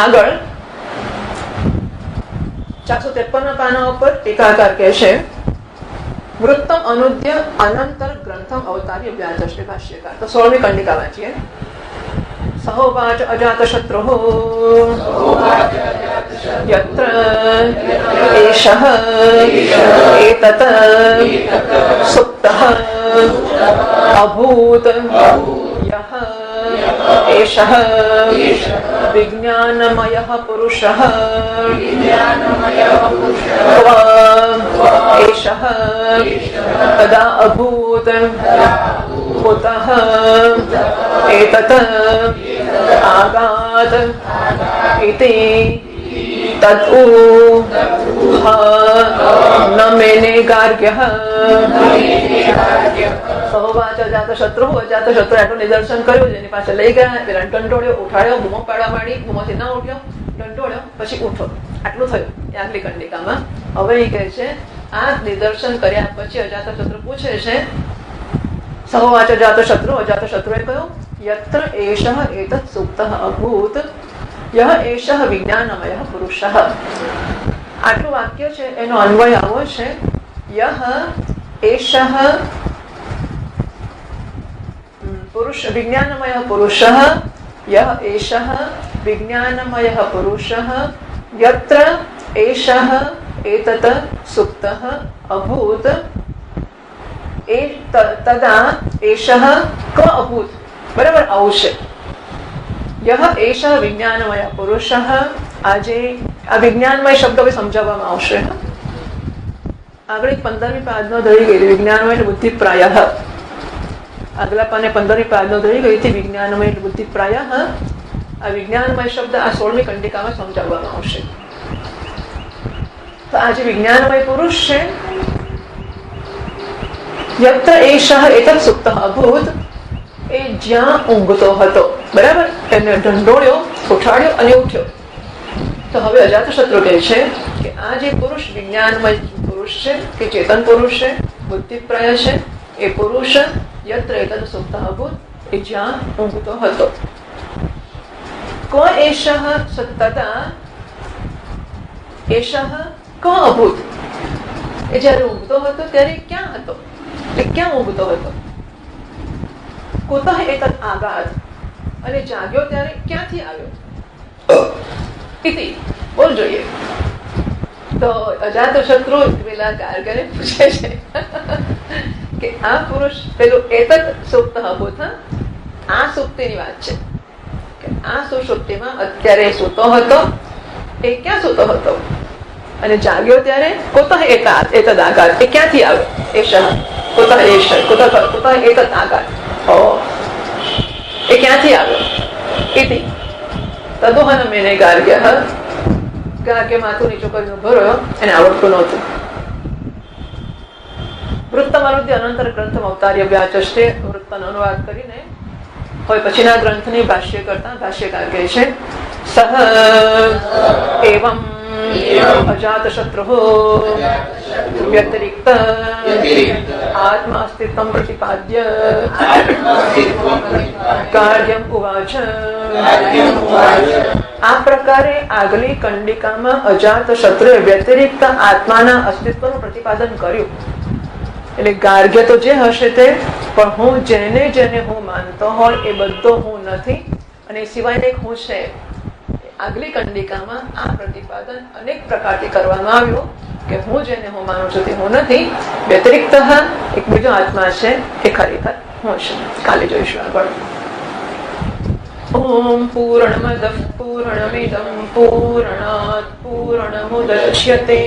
આગળ 453 પાના ઉપર ટીકાકાર કહે છે વૃત્તમ અનુદ્ય અનંતર ગ્રંથમ અવતાર્ય વ્યાજશ્રી ભાષ્યકાર. તો 16મી કંડિકા વાંચીએ. સહોવાચ અજાતશત્રુઃ યત્ર એષઃ એતત સુપ્તઃ અભૂત યઃ એષઃ વિજ્ઞાનમયઃ પુરુષઃ એષઃ તદા અભૂત કુતઃ એતત આગાત ઇતિ તદુ ન મેને ગાર્ગ્યઃ. સહોવાચ અજાતશત્રુઃ. અજાતશત્રુ આટલું નિદર્શન કર્યું, જેની પાસે લઈ ગયા, પેલા ટંટોળ્યો, ઉઠાડ્યો, બૂમો પાડવા માંડી, બૂમોથી ના ઉઠ્યો, ટંટોળ્યો, પછી ઉઠો, આટલું થયું આગલી કંડિકામાં. હવે એ કહે છે આ નિદર્શન કર્યા પછી અજાતશત્રુ પૂછે છે સહોવાચ અજાતશત્રુ. અજાતશત્રુએ કહ્યું યત્ર એષઃ એતત સુપ્તઃ અભૂત યહ એષઃ વિજ્ઞાનમયઃ પુરુષઃ. આટલું વાક્ય છે એનો અન્વય આવો છે યહ એષઃ પુરુષ વિજ્ઞાનમયઃ પુરુષઃ યહ એષઃ વિજ્ઞાનમયઃ પુરુષઃ યત્ર એષઃ એતત સુપ્તઃ અભૂત તદા એષઃ ક અભૂત. બરાબર આવું છે. યહ એષઃ વિજ્ઞાનમય પુરુષઃ. આજે આ વિજ્ઞાનમય શબ્દ હવે સમજાવવામાં આવશે. આગળ 15મી પાદનો ધરી ગઈ વિજ્ઞાનમય એટલે બુદ્ધિ પ્રાયઃ. આગલા પાને 15મી પાદનો ધરી ગઈ હતી વિજ્ઞાનમય એટલે બુદ્ધિ પ્રાયઃ. આ વિજ્ઞાનમય શબ્દ આ 16મી કંડિકામાં સમજાવવામાં આવશે. તો આજે વિજ્ઞાનમય પુરુષ છે યત્ર એષઃ એતત સુપ્તઃ અભૂત. એ જ્યાં ઊંઘતો હતો, બરાબર, એને ઢંઢોળ્યો, ઉઠાડ્યો અને ઉઠ્યો. તો હવે અજાતશત્રુ કહે છે કે આ જે પુરુષ વિજ્ઞાનમય પુરુષ છે કે ચેતન પુરુષ છે, બુદ્ધિપ્રાય છે, એ પુરુષ યત્ર એતદ સુપ્તઃ અભૂત, એ જ્યાં ઊંઘતો હતો. કો એષઃ તદા એષઃ ક અભૂત. એ જયારે ઊંઘતો હતો ત્યારે ક્યાં હતો, એટલે ક્યાં ઊંઘતો હતો. કુતઃ એતદ આગાત. અને જાગ્યો ત્યારે ક્યાંથી આવ્યો. ઇતિ બોલ જોઈએ. તો અજાતશત્રુ પેલા ગાર્ગને પૂછે છે કે આ પુરુષ પેલું એતદ સુપ્તઃ અભૂત, આ સુપ્તિની વાત છે. આ સુષુપ્તિમાં અત્યારે સૂતો હતો એ ક્યાં સૂતો હતો અને જાગ્યો ત્યારે કોતઃ એતદ આકાર એ ક્યાંથી આવે એ શબ્દ કોતઃ એતદ આકાર એ ક્યાંથી આવ્યો ઇતિ તદોહન મેને ગાર્ગ્ય માથું નીચું કરીને ઉભો રહ્યો એને આવડતું નહોતું. વૃત્તમરુદ્ય અનંતર ગ્રંથ અવતાર્ય વ્યાચષ્ટે વૃત્તનો અનુવાદ કરીને હવે પછીના ગ્રંથની ભાષ્ય કરતા ભાષ્યકાર કહે છે સહ એવં અજાત શત્રુ વ્યતિરિક્ત આત્મા અસ્તિત્વ પ્રતિપાદ્ય કાર્યમ ઉવાચ. આ પ્રકારે આગલી કંડિકામાં અજાત શત્રુએ વ્યતિરિક્ત આત્માના અસ્તિત્વનું પ્રતિપાદન કર્યું. એટલે ગાર્ગ્ય તો જે હશે તે, પણ હું જેને હું માનતો હોય એ બધો હું નથી અને સિવાય એક હું છે. આગલી કંડિકામાં આ પ્રતિપાદન અનેક પ્રકારથી કરવામાં આવ્યું કે હું જેને હું માનું છું તે હું નથી, વ્યતિરિક્ત એક બીજો આત્મા છે એ ખરેખર હું છે. કાલે જોઈશું આગળ. ઓમ પૂર્ણમદ પૂર્ણમિદં પૂર્ણાત પૂર્ણમુદચ્યતે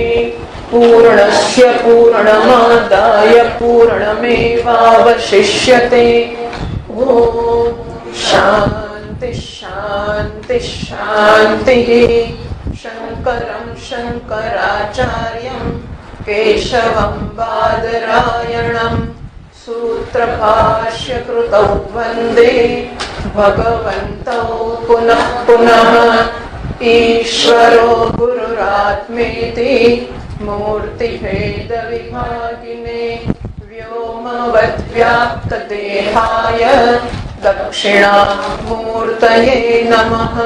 પૂર્ણસ્ય પૂર્ણમાદાય પૂર્ણમેવાવશિષ્યતે. ઓમ શાંતિ શાંતિ શાંતિ. શંકરં શંકરાચાર્યં કેશવં બાદરાયણં સૂત્રભાષ્યકૃતૌ વંદે ભગવन्तૌ પુનઃ પુનઃ. ઈશ્વરો ગુરુરાત્મેતિ મૂર્તિભેદ વિભાગિને વ્યોમવદ્વ્યાપ્તદેહાય દક્ષિણામૂર્તયે નમઃ.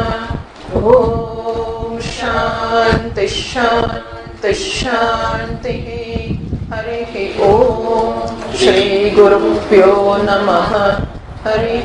ઓમ શાંતિ શાંતિ શાંતિ. હરિ ઓમ. શ્રી ગુરુભ્યો નમઃ. હરિ